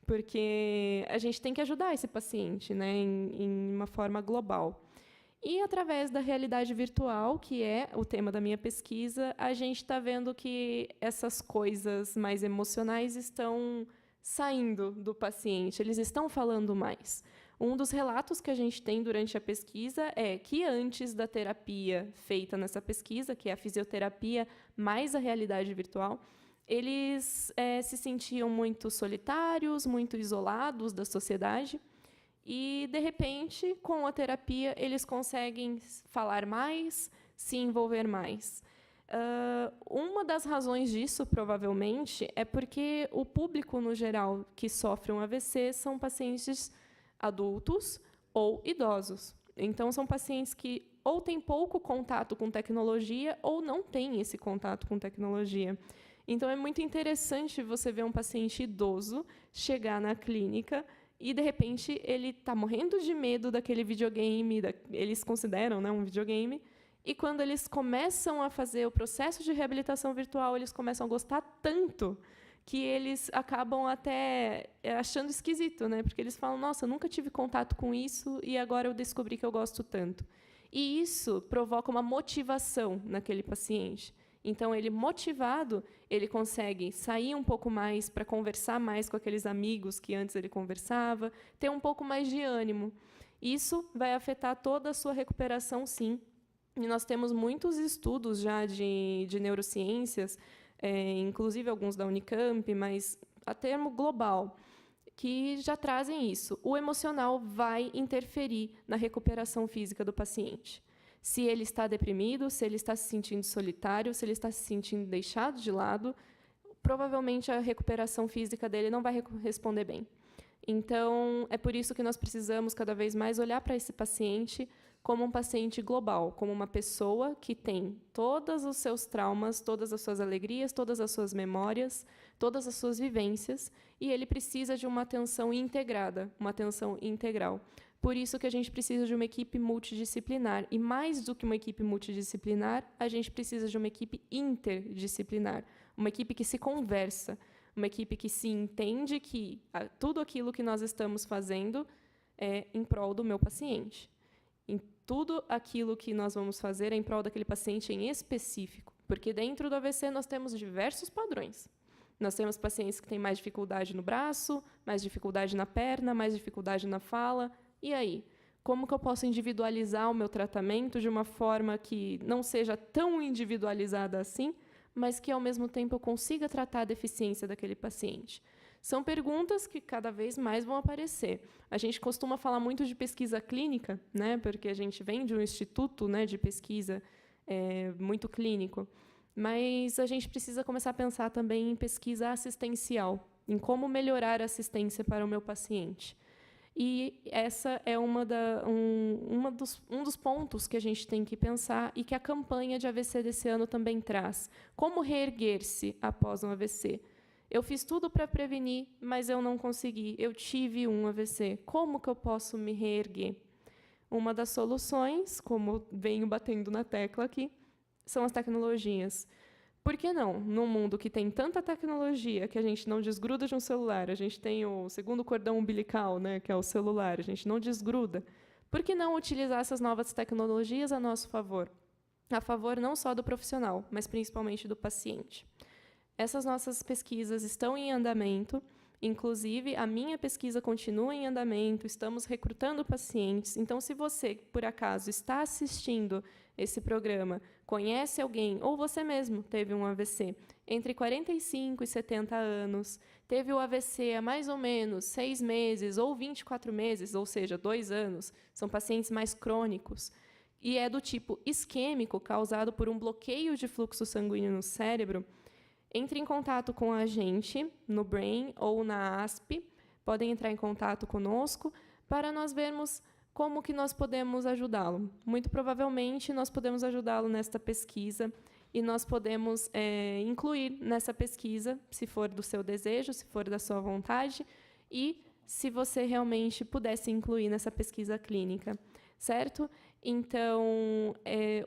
Porque a gente tem que ajudar esse paciente, né, em uma forma global. E, através da realidade virtual, que é o tema da minha pesquisa, a gente está vendo que essas coisas mais emocionais estão saindo do paciente, eles estão falando mais. Um dos relatos que a gente tem durante a pesquisa é que, antes da terapia feita nessa pesquisa, que é a fisioterapia mais a realidade virtual, eles se sentiam muito solitários, muito isolados da sociedade, e, de repente, com a terapia, eles conseguem falar mais, se envolver mais. Uma das razões disso, provavelmente, é porque o público, no geral, que sofre um AVC são pacientes adultos ou idosos. Então, são pacientes que ou têm pouco contato com tecnologia ou não têm esse contato com tecnologia. Então, é muito interessante você ver um paciente idoso chegar na clínica e, de repente, ele está morrendo de medo daquele videogame, eles consideram, né, um videogame, e, quando eles começam a fazer o processo de reabilitação virtual, eles começam a gostar tanto que eles acabam até achando esquisito, né? Porque eles falam, nossa, eu nunca tive contato com isso e agora eu descobri que eu gosto tanto. E isso provoca uma motivação naquele paciente. Então, ele motivado, ele consegue sair um pouco mais para conversar mais com aqueles amigos que antes ele conversava, ter um pouco mais de ânimo. Isso vai afetar toda a sua recuperação, sim. E nós temos muitos estudos já de neurociências, inclusive alguns da Unicamp, mas a termo global, que já trazem isso. O emocional vai interferir na recuperação física do paciente. Se ele está deprimido, se ele está se sentindo solitário, se ele está se sentindo deixado de lado, provavelmente a recuperação física dele não vai responder bem. Então, é por isso que nós precisamos cada vez mais olhar para esse paciente como um paciente global, como uma pessoa que tem todos os seus traumas, todas as suas alegrias, todas as suas memórias, todas as suas vivências, e ele precisa de uma atenção integrada, uma atenção integral. Por isso que a gente precisa de uma equipe multidisciplinar, e, mais do que uma equipe multidisciplinar, a gente precisa de uma equipe interdisciplinar, uma equipe que se conversa, uma equipe que se entende que tudo aquilo que nós estamos fazendo é em prol do meu paciente. Tudo aquilo que nós vamos fazer é em prol daquele paciente em específico, porque dentro do AVC nós temos diversos padrões. Nós temos pacientes que têm mais dificuldade no braço, mais dificuldade na perna, mais dificuldade na fala. E aí? Como que eu posso individualizar o meu tratamento de uma forma que não seja tão individualizada assim, mas que, ao mesmo tempo, eu consiga tratar a deficiência daquele paciente? São perguntas que cada vez mais vão aparecer. A gente costuma falar muito de pesquisa clínica, né, porque a gente vem de um instituto, né, de pesquisa muito clínico, mas a gente precisa começar a pensar também em pesquisa assistencial, em como melhorar a assistência para o meu paciente. E essa é um dos pontos que a gente tem que pensar e que a campanha de AVC desse ano também traz. Como reerguer-se após um AVC? Eu fiz tudo para prevenir, mas eu não consegui. Eu tive um AVC. Como que eu posso me reerguer? Uma das soluções, como venho batendo na tecla aqui, são as tecnologias. Por que não? Num mundo que tem tanta tecnologia, que a gente não desgruda de um celular, a gente tem o segundo cordão umbilical, né, que é o celular, a gente não desgruda. Por que não utilizar essas novas tecnologias a nosso favor? A favor não só do profissional, mas principalmente do paciente. Essas nossas pesquisas estão em andamento, inclusive a minha pesquisa continua em andamento, estamos recrutando pacientes. Então, se você, por acaso, está assistindo esse programa, conhece alguém, ou você mesmo teve um AVC, entre 45 e 70 anos, teve o AVC há mais ou menos 6 meses ou 24 meses, ou seja, 2 anos, são pacientes mais crônicos, e é do tipo isquêmico, causado por um bloqueio de fluxo sanguíneo no cérebro, entre em contato com a gente, no Brain ou na ASP, podem entrar em contato conosco, para nós vermos como que nós podemos ajudá-lo. Muito provavelmente, nós podemos ajudá-lo nesta pesquisa, e nós podemos incluir nessa pesquisa, se for do seu desejo, se for da sua vontade, e se você realmente pudesse incluir nessa pesquisa clínica, certo? Então,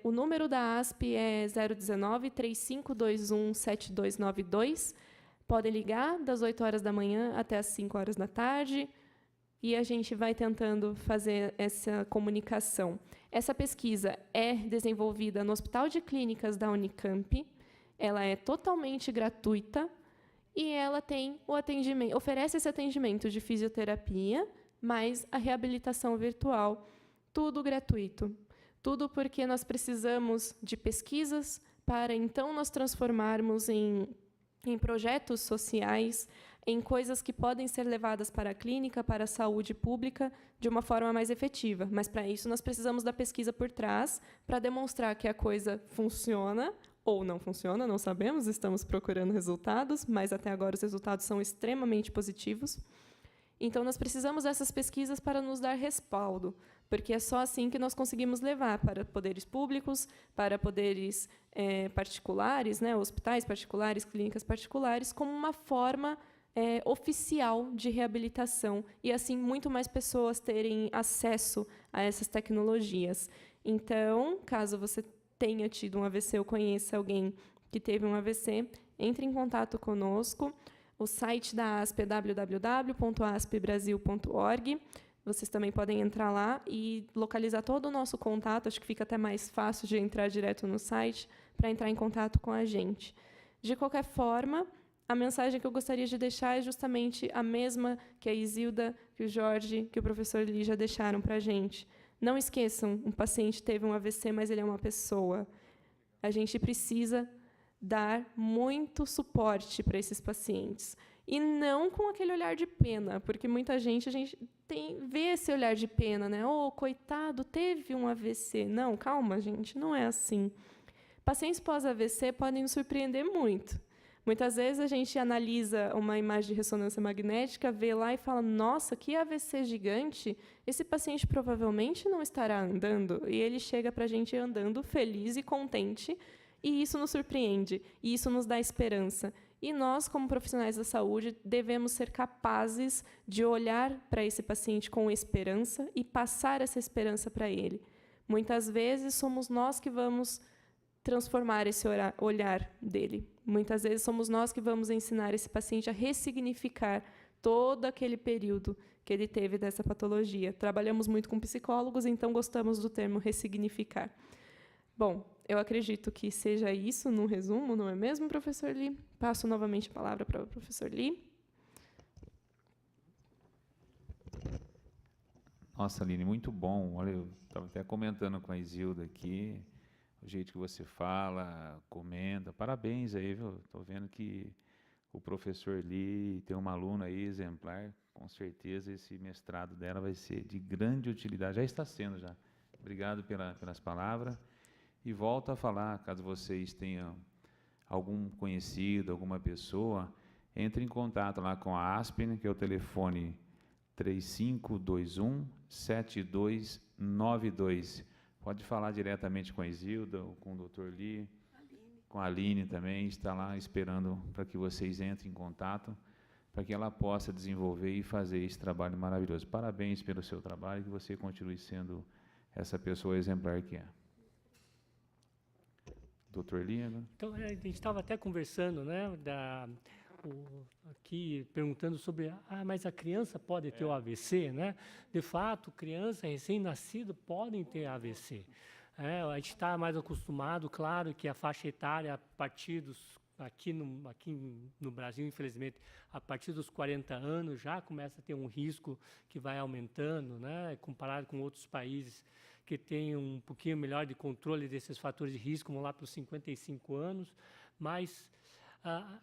o número da ASP é 019-3521-7292. Podem ligar das 8 horas da manhã até as 5 horas da tarde, e a gente vai tentando fazer essa comunicação. Essa pesquisa é desenvolvida no Hospital de Clínicas da Unicamp, ela é totalmente gratuita, e ela tem o atendimento, oferece esse atendimento de fisioterapia, mais a reabilitação virtual, tudo gratuito. Tudo porque nós precisamos de pesquisas para, então, nós transformarmos em projetos sociais, em coisas que podem ser levadas para a clínica, para a saúde pública, de uma forma mais efetiva. Mas, para isso, nós precisamos da pesquisa por trás, para demonstrar que a coisa funciona ou não funciona, não sabemos, estamos procurando resultados, mas, até agora, os resultados são extremamente positivos. Então, nós precisamos dessas pesquisas para nos dar respaldo, porque é só assim que nós conseguimos levar para poderes públicos, para poderes particulares, né, hospitais particulares, clínicas particulares, como uma forma oficial de reabilitação, e, assim, muito mais pessoas terem acesso a essas tecnologias. Então, caso você tenha tido um AVC ou conheça alguém que teve um AVC, entre em contato conosco. O site da ASP é www.aspbrasil.org. Vocês também podem entrar lá e localizar todo o nosso contato. Acho que fica até mais fácil de entrar direto no site para entrar em contato com a gente. De qualquer forma, a mensagem que eu gostaria de deixar é justamente a mesma que a Isilda, que o Jorge, que o professor Lee já deixaram para a gente. Não esqueçam, um paciente teve um AVC, mas ele é uma pessoa. A gente precisa dar muito suporte para esses pacientes. E não com aquele olhar de pena, porque muita gente, vê esse olhar de pena, né? Oh, coitado, teve um AVC. Não, calma, gente, não é assim. Pacientes pós-AVC podem nos surpreender muito. Muitas vezes a gente analisa uma imagem de ressonância magnética, vê lá e fala, nossa, que AVC gigante, esse paciente provavelmente não estará andando. E ele chega para a gente andando feliz e contente, e isso nos surpreende, e isso nos dá esperança. E nós, como profissionais da saúde, devemos ser capazes de olhar para esse paciente com esperança e passar essa esperança para ele. Muitas vezes somos nós que vamos transformar esse olhar dele. Muitas vezes somos nós que vamos ensinar esse paciente a ressignificar todo aquele período que ele teve dessa patologia. Trabalhamos muito com psicólogos, então gostamos do termo ressignificar. Bom, eu acredito que seja isso, num resumo, não é mesmo, professor Lee? Passo novamente a palavra para o professor Lee. Nossa, Aline, muito bom. Olha, eu estava até comentando com a Isilda aqui, o jeito que você fala, comenta. Parabéns aí, viu? Estou vendo que o professor Lee tem uma aluna aí exemplar. Com certeza esse mestrado dela vai ser de grande utilidade. Já está sendo, já. Obrigado pelas palavras. E volto a falar, caso vocês tenham algum conhecido, alguma pessoa, entre em contato lá com a Aspen, que é o telefone 3521-7292. Pode falar diretamente com a Isilda, ou com o Dr. Lee, com a Aline também, está lá esperando para que vocês entrem em contato, para que ela possa desenvolver e fazer esse trabalho maravilhoso. Parabéns pelo seu trabalho, que você continue sendo essa pessoa exemplar que é. Dr. Lee, né? Então, a gente estava até conversando, né, aqui perguntando sobre, mas a criança pode ter o AVC, né? De fato, criança recém-nascida podem ter AVC. A gente está mais acostumado, claro, que a faixa etária, a partir dos, aqui no Brasil, infelizmente, a partir dos 40 anos, já começa a ter um risco que vai aumentando, né, comparado com outros países que têm um pouquinho melhor de controle desses fatores de risco, vão lá para os 55 anos, mas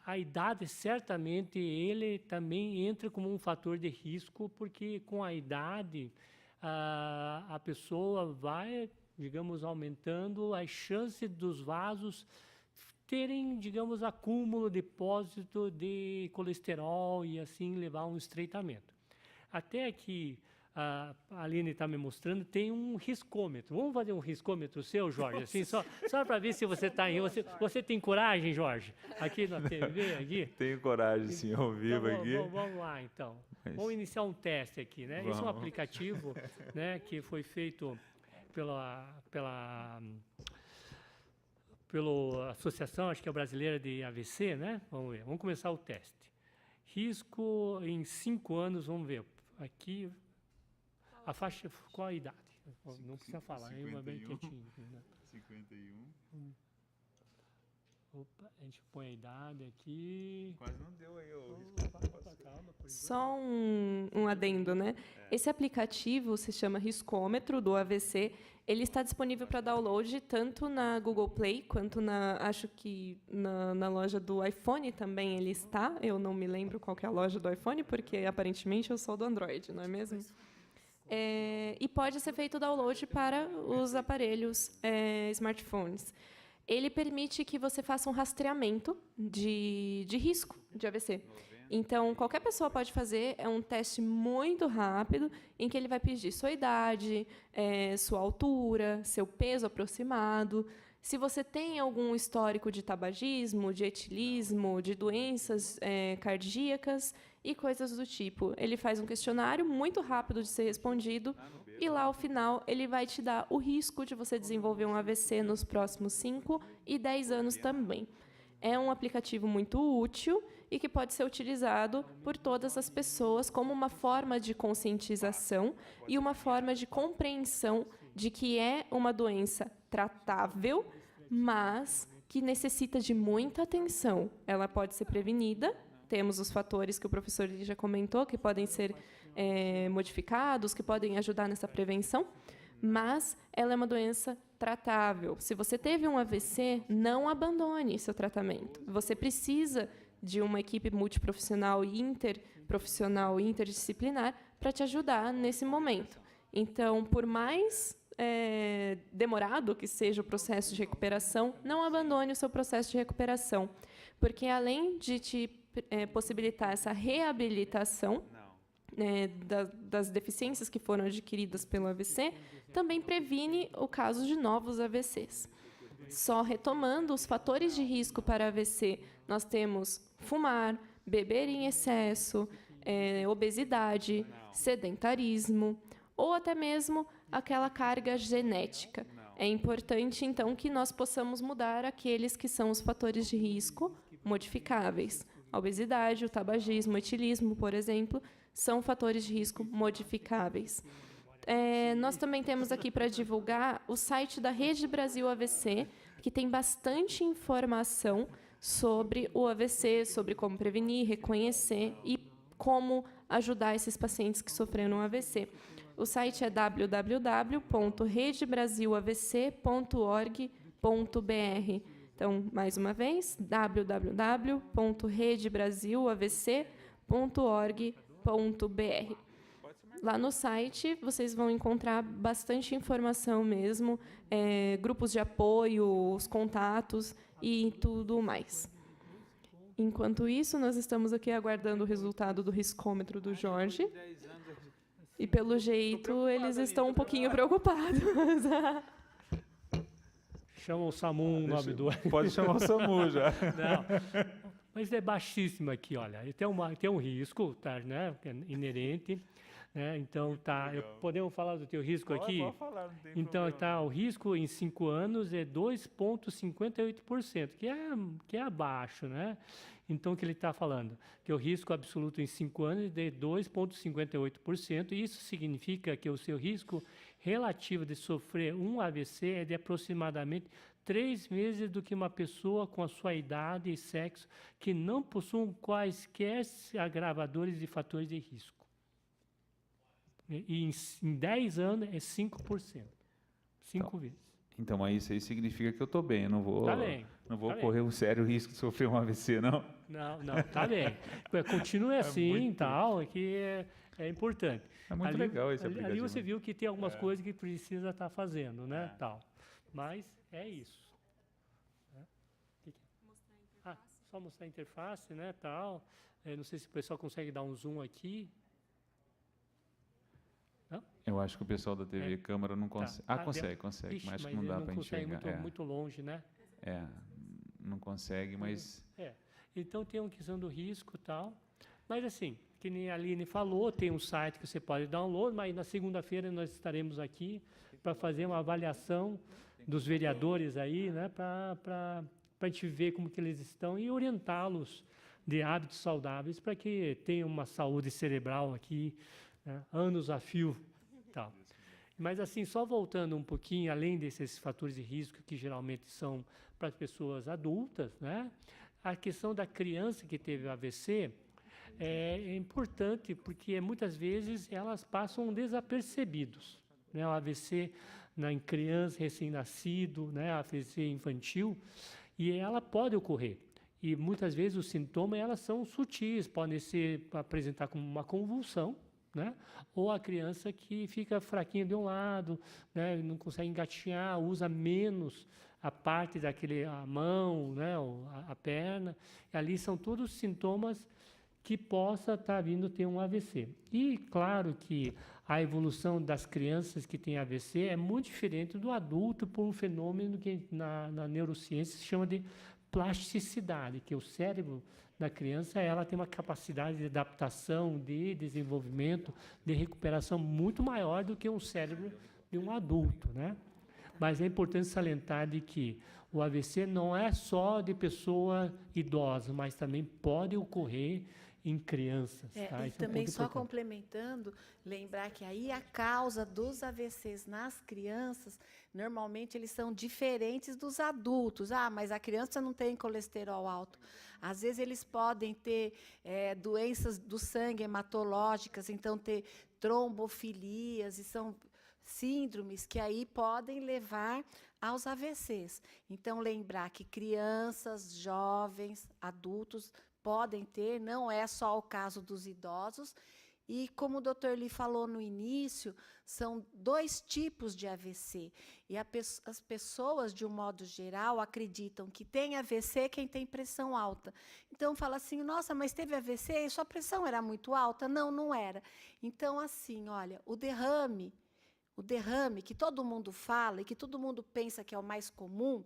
a idade, certamente, ele também entra como um fator de risco, porque com a idade a pessoa vai, digamos, aumentando as chances dos vasos terem, digamos, acúmulo, depósito de colesterol e assim levar a um estreitamento. Até que a Aline está me mostrando, tem um riscômetro. Vamos fazer um riscômetro seu, Jorge? Assim, só para ver se você está em... Você tem coragem, Jorge? Aqui na TV, aqui? Tenho coragem, sim, ao vivo então, aqui. Vamos lá, então. Vamos iniciar um teste aqui, né? Isso é um aplicativo, né, que foi feito pela Associação, acho que é brasileira de AVC, né? Vamos ver, vamos começar o teste. Risco em 5 anos, vamos ver. Aqui, a faixa, qual a idade? Não precisa falar, é uma bem quietinho. Né? 51. Opa, a gente põe a idade aqui. Quase não deu aí o risco. Calma, Só um adendo, né? Esse aplicativo se chama Riscômetro, do AVC. Ele está disponível para download tanto na Google Play quanto acho que na loja do iPhone também ele está. Eu não me lembro qual que é a loja do iPhone, porque aparentemente eu sou do Android, não é mesmo? E pode ser feito download para os aparelhos smartphones. Ele permite que você faça um rastreamento de risco de AVC. Então, qualquer pessoa pode fazer, é um teste muito rápido, em que ele vai pedir sua idade, sua altura, seu peso aproximado, se você tem algum histórico de tabagismo, de etilismo, de doenças cardíacas e coisas do tipo. Ele faz um questionário muito rápido de ser respondido, e lá, ao final, ele vai te dar o risco de você desenvolver um AVC nos próximos 5 e 10 anos também. É um aplicativo muito útil e que pode ser utilizado por todas as pessoas como uma forma de conscientização e uma forma de compreensão de que é uma doença tratável, mas que necessita de muita atenção. Ela pode ser prevenida, temos os fatores que o professor já comentou, que podem ser modificados, que podem ajudar nessa prevenção, mas ela é uma doença tratável. Se você teve um AVC, não abandone seu tratamento. Você precisa de uma equipe multiprofissional e interprofissional e interdisciplinar para te ajudar nesse momento. Então, por mais demorado que seja o processo de recuperação, não abandone o seu processo de recuperação, porque além de te possibilitar essa reabilitação das deficiências que foram adquiridas pelo AVC, também previne o caso de novos AVCs. Só retomando os fatores de risco para AVC, nós temos fumar, beber em excesso, obesidade, sedentarismo, ou até mesmo aquela carga genética. É importante, então, que nós possamos mudar aqueles que são os fatores de risco modificáveis. A obesidade, o tabagismo, o etilismo, por exemplo, são fatores de risco modificáveis. Nós também temos aqui para divulgar o site da Rede Brasil AVC, que tem bastante informação sobre o AVC, sobre como prevenir, reconhecer e como ajudar esses pacientes que sofreram AVC. O site é www.redebrasilavc.org.br. Então, mais uma vez, www.redebrasilavc.org.br. Lá no site, vocês vão encontrar bastante informação mesmo, grupos de apoio, os contatos e tudo mais. Enquanto isso, nós estamos aqui aguardando o resultado do riscômetro do Jorge. E, pelo jeito, eles estão um pouquinho preocupados. Chama o SAMU o nome do... Pode chamar o SAMU já. Não, mas é baixíssimo aqui, olha. Tem um risco, tá, né, que é inerente. Né? Então, podemos falar do teu risco aqui? Pode falar, não tem então, problema. o risco em 5 anos é 2,58%, que é abaixo, né? Então, o que ele está falando? Que o risco absoluto em 5 anos é de 2,58%, e isso significa que o seu risco relativo de sofrer um AVC é de aproximadamente 3 vezes do que uma pessoa com a sua idade e sexo que não possuam quaisquer agravadores e fatores de risco. E em 10 anos é 5%. 5 vezes. Então, isso aí significa que eu estou bem, eu não vou, não vou tá correr um sério risco de sofrer um AVC, não? Não, tá bem. Continue assim e tal, que é importante. É muito legal esse aplicativo. Ali você viu que tem algumas coisas que precisa estar fazendo, né? Tal. Mas é isso. Só mostrar a interface, né? Tal. Não sei se o pessoal consegue dar um zoom aqui. Eu acho que o pessoal da TV Câmara não consegue. Tá. Consegue, Ixi, mas acho que mas não dá ele para consegue enxergar. muito longe, né? Não consegue, mas... Então, tem uma questão do risco e tal. Mas, assim, que nem a Aline falou, tem um site que você pode download, mas na segunda-feira nós estaremos aqui para fazer uma avaliação dos vereadores aí, né? Para a gente ver como que eles estão e orientá-los de hábitos saudáveis para que tenham uma saúde cerebral aqui, né, anos a fio. Tal. Mas, assim, só voltando um pouquinho, além desses fatores de risco que geralmente são para as pessoas adultas, né, a questão da criança que teve AVC é importante porque muitas vezes elas passam desapercebidos. Né, o AVC em criança recém-nascido, né, AVC infantil, e ela pode ocorrer. E muitas vezes os sintomas elas são sutis, podem apresentar como uma convulsão, né? Ou a criança que fica fraquinha de um lado, né? Não consegue engatinhar, usa menos a parte a mão, né? Ou a perna. E ali são todos sintomas que possa estar vindo ter um AVC. E claro que a evolução das crianças que têm AVC é muito diferente do adulto por um fenômeno que na neurociência se chama de plasticidade, que o cérebro da criança ela tem uma capacidade de adaptação, de desenvolvimento, de recuperação muito maior do que um cérebro de um adulto, né? Mas é importante salientar de que o AVC não é só de pessoa idosa, mas também pode ocorrer em crianças. Tá? E isso também, só importante. complementando, lembrar que aí a causa dos AVCs nas crianças, normalmente eles são diferentes dos adultos. Mas a criança não tem colesterol alto. Às vezes eles podem ter doenças do sangue hematológicas, então ter trombofilias, e são síndromes que aí podem levar aos AVCs. Então, lembrar que crianças, jovens, adultos podem ter, não é só o caso dos idosos. E como o Dr. Lee falou no início, são 2 tipos de AVC. E as pessoas, de um modo geral, acreditam que tem AVC quem tem pressão alta. Então, fala assim, nossa, mas teve AVC e sua pressão era muito alta? Não, não era. Então, assim, olha, o derrame que todo mundo fala e que todo mundo pensa que é o mais comum,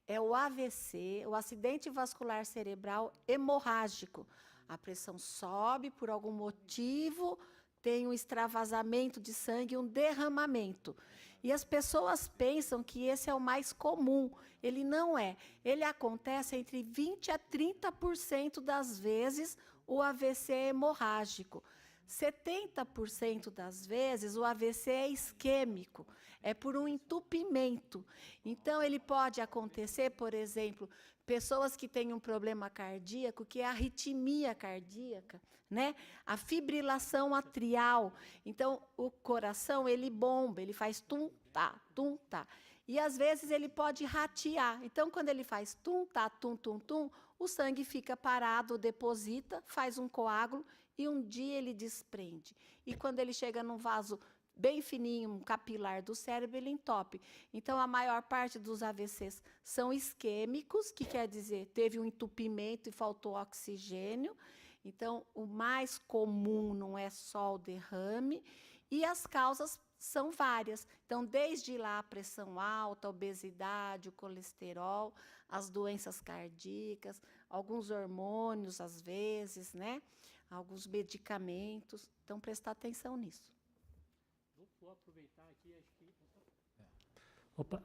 é o AVC, o acidente vascular cerebral hemorrágico. A pressão sobe por algum motivo, tem um extravasamento de sangue, um derramamento. E as pessoas pensam que esse é o mais comum. Ele não é. Ele acontece entre 20% a 30% das vezes o AVC é hemorrágico. 70% das vezes o AVC é isquêmico, é por um entupimento. Então, ele pode acontecer, por exemplo, pessoas que têm um problema cardíaco, que é a arritmia cardíaca, né? A fibrilação atrial. Então, o coração, ele bomba, ele faz tum-tá, tum-tá. E, às vezes, ele pode ratear. Então, quando ele faz tum-tá, tum-tum-tum, o sangue fica parado, deposita, faz um coágulo, e um dia ele desprende. E quando ele chega num vaso bem fininho, um capilar do cérebro, ele entope. Então, a maior parte dos AVCs são isquêmicos, que quer dizer, teve um entupimento e faltou oxigênio. Então, o mais comum não é só o derrame, e as causas são várias. Então, desde lá, a pressão alta, a obesidade, o colesterol, as doenças cardíacas, alguns hormônios, às vezes, né? Alguns medicamentos. Então, prestar atenção nisso.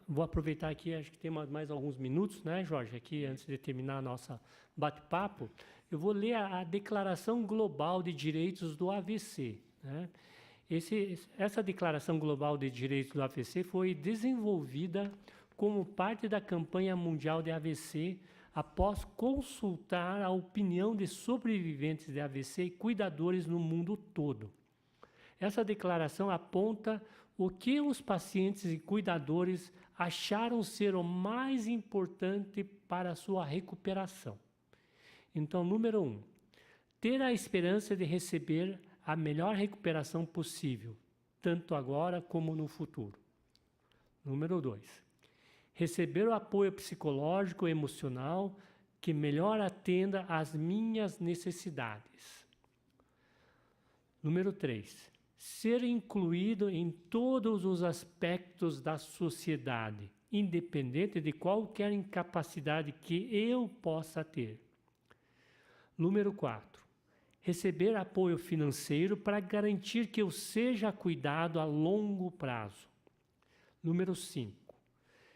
Vou aproveitar aqui, acho que tem mais alguns minutos, né, Jorge, aqui, antes de terminar a nossa bate-papo. Eu vou ler a Declaração Global de Direitos do AVC. Né? Essa Declaração Global de Direitos do AVC foi desenvolvida como parte da campanha mundial de AVC, após consultar a opinião de sobreviventes de AVC e cuidadores no mundo todo. Essa declaração aponta o que os pacientes e cuidadores acharam ser o mais importante para a sua recuperação. Então, número 1, ter a esperança de receber a melhor recuperação possível, tanto agora como no futuro. Número 2, receber o apoio psicológico e emocional que melhor atenda às minhas necessidades. Número 3, ser incluído em todos os aspectos da sociedade, independente de qualquer incapacidade que eu possa ter. Número 4. Receber apoio financeiro para garantir que eu seja cuidado a longo prazo. Número 5.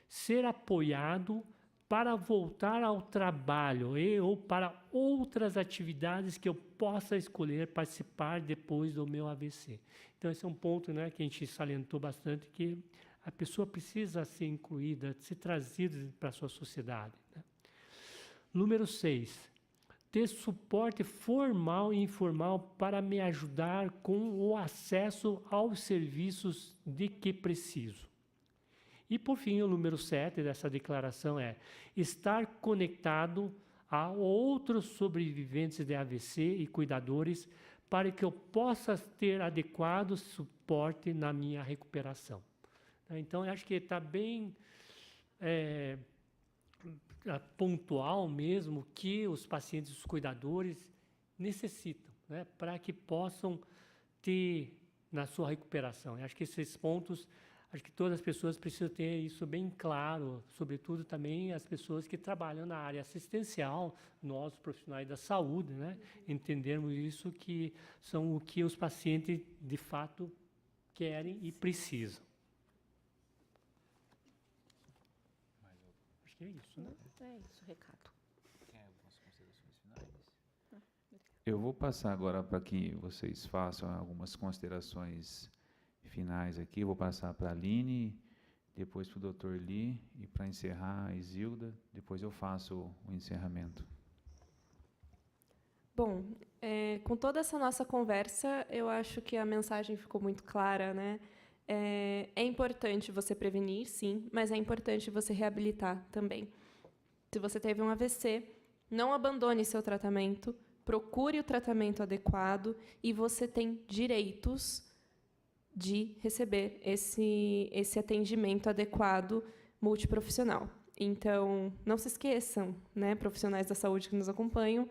Ser apoiado para voltar ao trabalho ou para outras atividades que eu possa escolher participar depois do meu AVC. Então, esse é um ponto, né, que a gente salientou bastante, que a pessoa precisa ser incluída, ser trazida para a sua sociedade, né? Número 6. Ter suporte formal e informal para me ajudar com o acesso aos serviços de que preciso. E, por fim, o número 7 dessa declaração é estar conectado a outros sobreviventes de AVC e cuidadores para que eu possa ter adequado suporte na minha recuperação. Então, eu acho que está bem pontual mesmo que os pacientes e os cuidadores necessitam, né, para que possam ter na sua recuperação. Eu acho que esses pontos, acho que todas as pessoas precisam ter isso bem claro, sobretudo também as pessoas que trabalham na área assistencial, nós profissionais da saúde, né, entendermos isso, que são o que os pacientes de fato querem e precisam. Acho que é isso, né? É isso, o recado. Quer algumas considerações finais? Eu vou passar agora para que vocês façam algumas considerações finais aqui. Eu vou passar para a Aline, depois para o Dr. Lee e para encerrar a Isilda. Depois eu faço o encerramento. Bom, com toda essa nossa conversa, eu acho que a mensagem ficou muito clara, né? É importante você prevenir, sim, mas é importante você reabilitar também. Se você teve um AVC, não abandone seu tratamento, procure o tratamento adequado e você tem direitos de receber esse atendimento adequado multiprofissional. Então, não se esqueçam, né, profissionais da saúde que nos acompanham,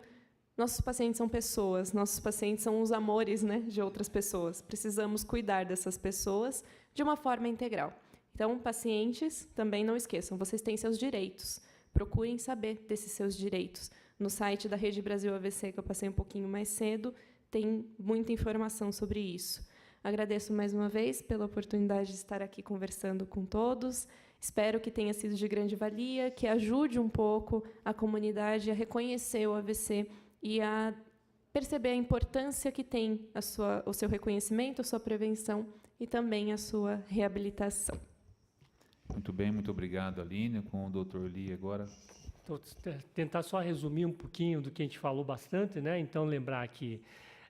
nossos pacientes são pessoas, nossos pacientes são os amores, né, de outras pessoas. Precisamos cuidar dessas pessoas de uma forma integral. Então, pacientes, também não esqueçam, vocês têm seus direitos. Procurem saber desses seus direitos. No site da Rede Brasil AVC, que eu passei um pouquinho mais cedo, tem muita informação sobre isso. Agradeço mais uma vez pela oportunidade de estar aqui conversando com todos. Espero que tenha sido de grande valia, que ajude um pouco a comunidade a reconhecer o AVC e a perceber a importância que tem o seu reconhecimento, a sua prevenção e também a sua reabilitação. Muito bem, muito obrigado, Aline. Com o Dr. Lee agora. Vou tentar só resumir um pouquinho do que a gente falou bastante, né? Então, lembrar que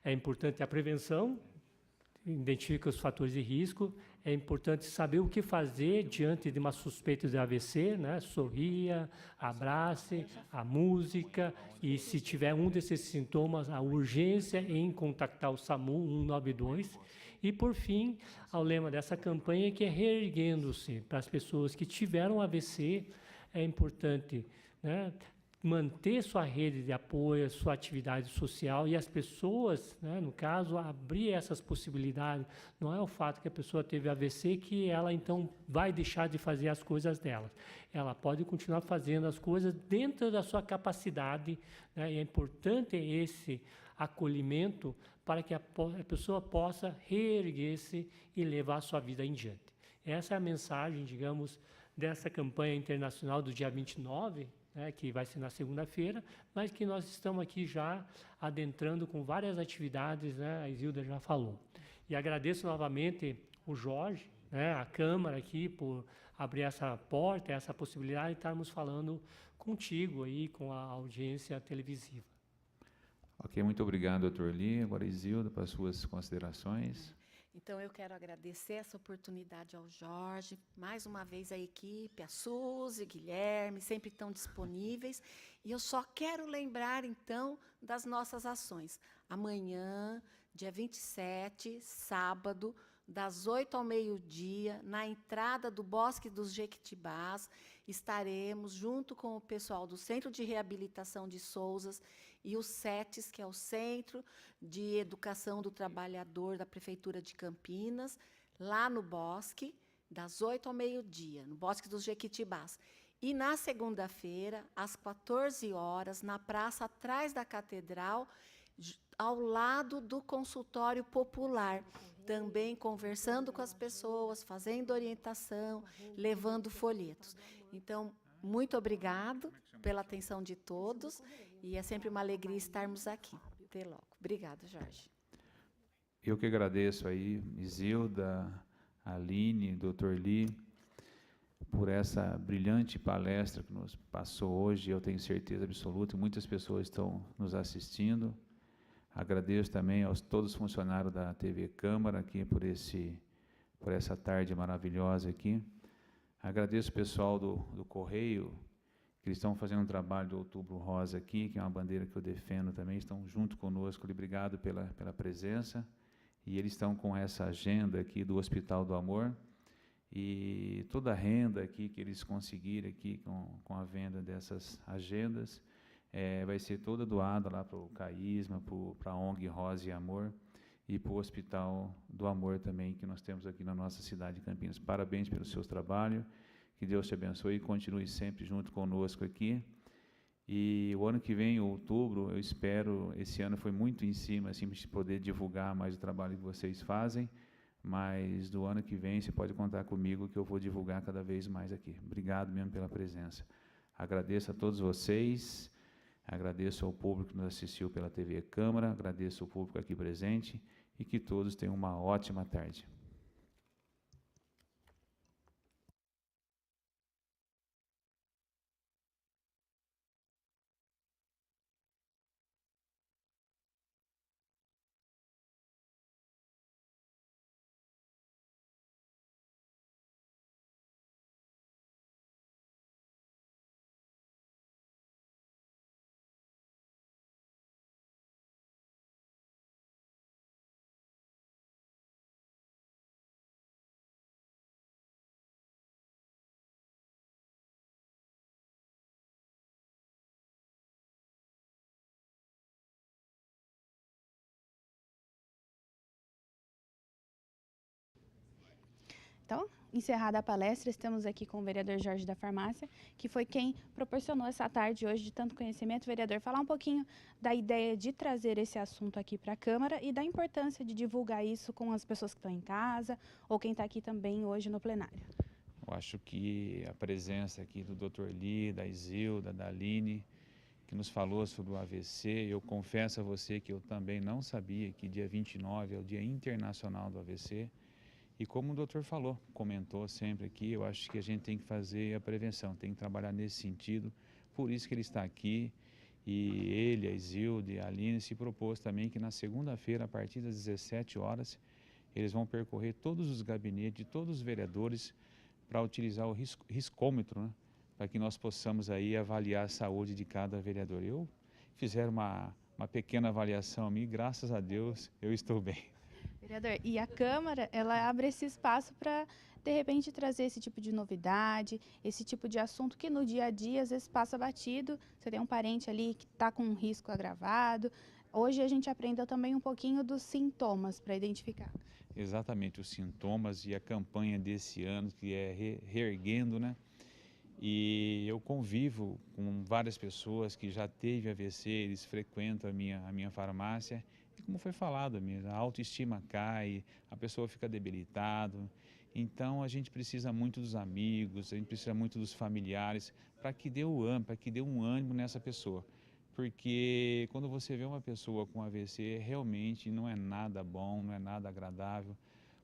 é importante a prevenção, identifica os fatores de risco, é importante saber o que fazer diante de uma suspeita de AVC, né? Sorria, abrace, a música, e se tiver um desses sintomas, a urgência em contactar o SAMU 192. E, por fim, ao lema dessa campanha, que é reerguendo-se para as pessoas que tiveram AVC, é importante, né, manter sua rede de apoio, sua atividade social e as pessoas, né, no caso, abrir essas possibilidades. Não é o fato que a pessoa teve AVC que ela, então, vai deixar de fazer as coisas dela. Ela pode continuar fazendo as coisas dentro da sua capacidade, né, e é importante esse acolhimento para que a pessoa possa reerguer-se e levar a sua vida em diante. Essa é a mensagem, digamos, dessa campanha internacional do dia 29, né, que vai ser na segunda-feira, mas que nós estamos aqui já adentrando com várias atividades, né, a Isilda já falou. E agradeço novamente o Jorge, né, a Câmara aqui, por abrir essa porta, essa possibilidade de estarmos falando contigo aí, com a audiência televisiva. Ok, muito obrigado, Dr. Lee. Agora, Isilda, para as suas considerações. Então, eu quero agradecer essa oportunidade ao Jorge, mais uma vez a equipe, a Suzy, Guilherme, sempre estão disponíveis. E eu só quero lembrar, então, das nossas ações. Amanhã, dia 27, sábado, das 8 ao meio-dia, na entrada do Bosque dos Jequitibás. Estaremos junto com o pessoal do Centro de Reabilitação de Souzas e o CETES, que é o Centro de Educação do Trabalhador da Prefeitura de Campinas, lá no Bosque, das 8 ao meio-dia, no Bosque dos Jequitibás. E na segunda-feira, às 14 horas, na praça atrás da Catedral, ao lado do consultório popular, também conversando com as pessoas, fazendo orientação, levando folhetos. Então, muito obrigado pela atenção de todos, e é sempre uma alegria estarmos aqui. Até logo. Obrigada, Jorge. Eu que agradeço aí, Isilda, Aline, Dr. Li, por essa brilhante palestra que nos passou hoje. Eu tenho certeza absoluta que muitas pessoas estão nos assistindo. Agradeço também aos todos os funcionários da TV Câmara aqui por essa tarde maravilhosa aqui. Agradeço o pessoal do Correio, que eles estão fazendo um trabalho do Outubro Rosa aqui, que é uma bandeira que eu defendo também, estão junto conosco. Obrigado pela presença. E eles estão com essa agenda aqui do Hospital do Amor, e toda a renda aqui que eles conseguirem aqui com a venda dessas agendas, vai ser toda doada lá para o CAISMA, para a ONG Rosa e Amor, e para o Hospital do Amor também, que nós temos aqui na nossa cidade de Campinas. Parabéns pelo seu trabalho, que Deus te abençoe e continue sempre junto conosco aqui. E o ano que vem, outubro, eu espero, esse ano foi muito em cima, assim, para poder divulgar mais o trabalho que vocês fazem, mas do ano que vem você pode contar comigo que eu vou divulgar cada vez mais aqui. Obrigado mesmo pela presença. Agradeço a todos vocês, agradeço ao público que nos assistiu pela TV Câmara, agradeço ao público aqui presente e que todos tenham uma ótima tarde. Então, encerrada a palestra, estamos aqui com o vereador Jorge da Farmácia, que foi quem proporcionou essa tarde hoje de tanto conhecimento. Vereador, falar um pouquinho da ideia de trazer esse assunto aqui para a Câmara e da importância de divulgar isso com as pessoas que estão em casa ou quem está aqui também hoje no plenário. Eu acho que a presença aqui do Dr. Li, da Isilda, da Aline, que nos falou sobre o AVC, eu confesso a você que eu também não sabia que dia 29 é o Dia Internacional do AVC. E como o doutor falou, comentou sempre aqui, eu acho que a gente tem que fazer a prevenção, tem que trabalhar nesse sentido, por isso que ele está aqui, e ele, a Isilda e a Aline se propôs também que na segunda-feira, a partir das 17 horas, eles vão percorrer todos os gabinetes de todos os vereadores para utilizar o riscômetro, né, para que nós possamos aí avaliar a saúde de cada vereador. Eu fizeram uma pequena avaliação a mim, graças a Deus eu estou bem. Vereador, e a Câmara, ela abre esse espaço para, de repente, trazer esse tipo de novidade, esse tipo de assunto que no dia a dia, às vezes, passa batido. Você tem um parente ali que está com um risco agravado. Hoje a gente aprendeu também um pouquinho dos sintomas para identificar. Exatamente, os sintomas e a campanha desse ano, que é Reerguendo, né? E eu convivo com várias pessoas que já teve AVC, eles frequentam a minha farmácia. E como foi falado, a autoestima cai, a pessoa fica debilitada. Então, a gente precisa muito dos amigos, a gente precisa muito dos familiares, para que dê um ânimo nessa pessoa. Porque quando você vê uma pessoa com AVC, realmente não é nada bom, não é nada agradável.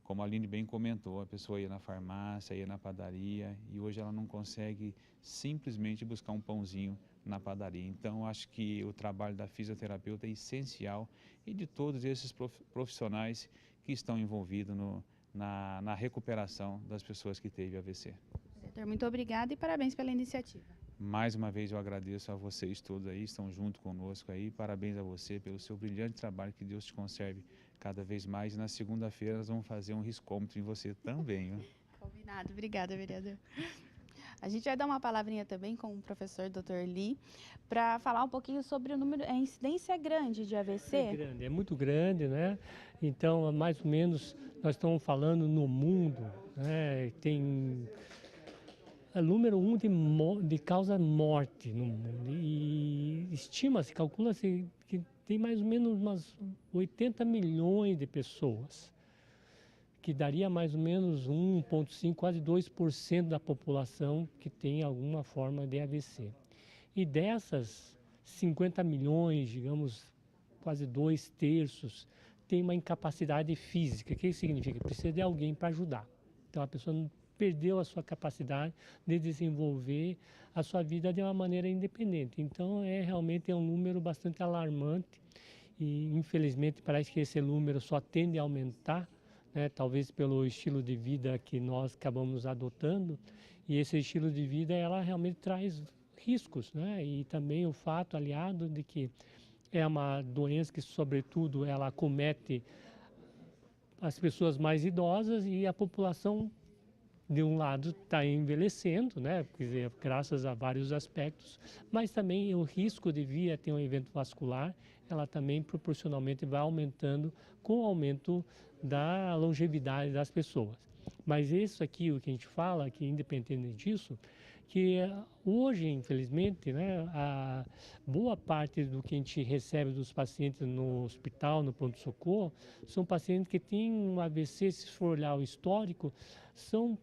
Como a Aline bem comentou, a pessoa ia na farmácia, ia na padaria, e hoje ela não consegue simplesmente buscar um pãozinho na padaria. Então, acho que o trabalho da fisioterapeuta é essencial e de todos esses profissionais que estão envolvidos na recuperação das pessoas que teve AVC. Vereador, muito obrigada e parabéns pela iniciativa. Mais uma vez eu agradeço a vocês todos aí, estão junto conosco aí. Parabéns a você pelo seu brilhante trabalho, que Deus te conserve cada vez mais. E na segunda-feira nós vamos fazer um riscômetro em você também. Viu? Combinado. Obrigada, vereador. A gente vai dar uma palavrinha também com o professor Dr. Lee para falar um pouquinho sobre o número, a incidência grande de AVC. É grande, é muito grande, né? Então, mais ou menos, nós estamos falando no mundo, né? Tem número 1 de causa morte no mundo. E estima-se, calcula-se que tem mais ou menos umas 80 milhões de pessoas, que daria mais ou menos 1,5%, quase 2% da população que tem alguma forma de AVC. E dessas 50 milhões, digamos, quase 2/3, tem uma incapacidade física. O que isso significa? Precisa de alguém para ajudar. Então a pessoa não perdeu a sua capacidade de desenvolver a sua vida de uma maneira independente. Então realmente um número bastante alarmante e infelizmente parece que esse número só tende a aumentar, né, talvez pelo estilo de vida que nós acabamos adotando, e esse estilo de vida ela realmente traz riscos, né, e também o fato aliado de que é uma doença que sobretudo ela acomete as pessoas mais idosas e a população de um lado está envelhecendo, né, quer dizer, graças a vários aspectos, mas também o risco de vir a ter um evento vascular, ela também proporcionalmente vai aumentando com o aumento da longevidade das pessoas. Mas isso aqui, o que a gente fala, que independente disso, que hoje, infelizmente, né, a boa parte do que a gente recebe dos pacientes no hospital, no pronto-socorro, são pacientes que têm um AVC, se for olhar o histórico, são,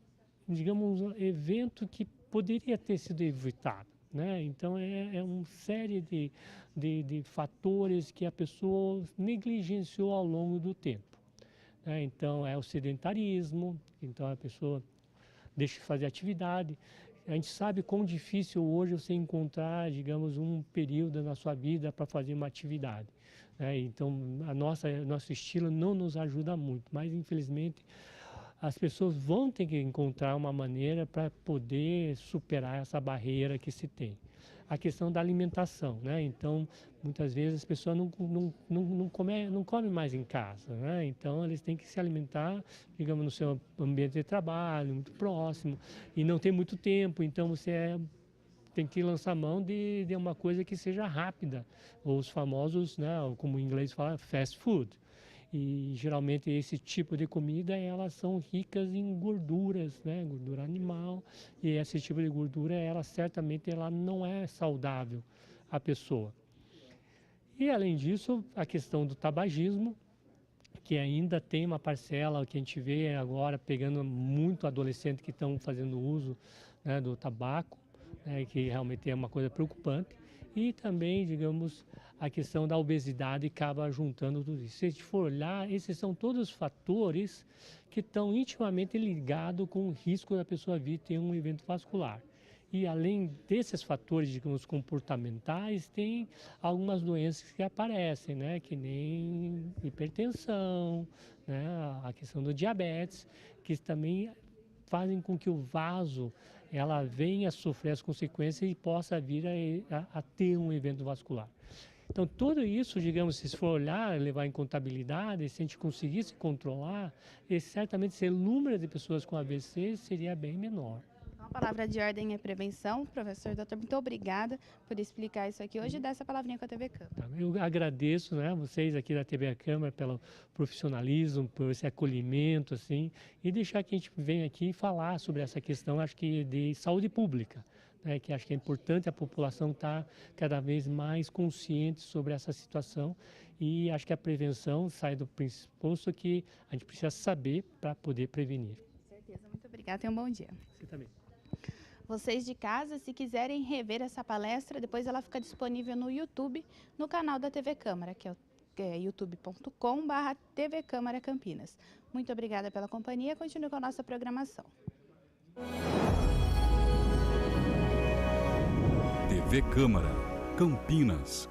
digamos, um evento que poderia ter sido evitado, né? Então, é uma série de fatores que a pessoa negligenciou ao longo do tempo. Então, é o sedentarismo, então a pessoa deixa de fazer atividade. A gente sabe quão difícil hoje você encontrar, digamos, um período na sua vida para fazer uma atividade. Então, nosso estilo não nos ajuda muito, mas infelizmente as pessoas vão ter que encontrar uma maneira para poder superar essa barreira que se tem. A questão da alimentação, né? Então, muitas vezes as pessoas não comem mais em casa, né? Então, eles têm que se alimentar, digamos, no seu ambiente de trabalho, muito próximo, e não tem muito tempo, então você tem que lançar mão de uma coisa que seja rápida, ou os famosos, né, como o inglês fala, fast food. E geralmente esse tipo de comida elas são ricas em gorduras, né, gordura animal, e esse tipo de gordura certamente não é saudável à pessoa. E além disso, a questão do tabagismo, que ainda tem uma parcela que a gente vê agora pegando muito adolescentes que estão fazendo uso, né, do tabaco, né, que realmente é uma coisa preocupante. E também, digamos, a questão da obesidade acaba juntando tudo isso. Se a gente for olhar, esses são todos os fatores que estão intimamente ligados com o risco da pessoa vir ter um evento vascular. E além desses fatores, digamos, comportamentais, tem algumas doenças que aparecem, né? Que nem hipertensão, né? A questão do diabetes, que também fazem com que o vaso ela venha a sofrer as consequências e possa vir a ter um evento vascular. Então, tudo isso, digamos, se for olhar, levar em contabilidade, se a gente conseguisse controlar, certamente esse número de pessoas com AVC seria bem menor. A palavra de ordem é prevenção. Professor, doutor, muito obrigada por explicar isso aqui hoje e dar essa palavrinha com a TV Câmara. Eu agradeço, né, vocês aqui da TV Câmara pelo profissionalismo, por esse acolhimento, assim, e deixar que a gente venha aqui falar sobre essa questão, acho que de saúde pública, né, que acho que é importante a população estar cada vez mais consciente sobre essa situação, e acho que a prevenção sai do pressuposto que a gente precisa saber para poder prevenir. Com certeza, muito obrigada, tenha um bom dia. Você também. Vocês de casa, se quiserem rever essa palestra, depois ela fica disponível no YouTube, no canal da TV Câmara, que é youtube.com/TV Câmara Campinas. Muito obrigada pela companhia, continue com a nossa programação. TV Câmara, Campinas.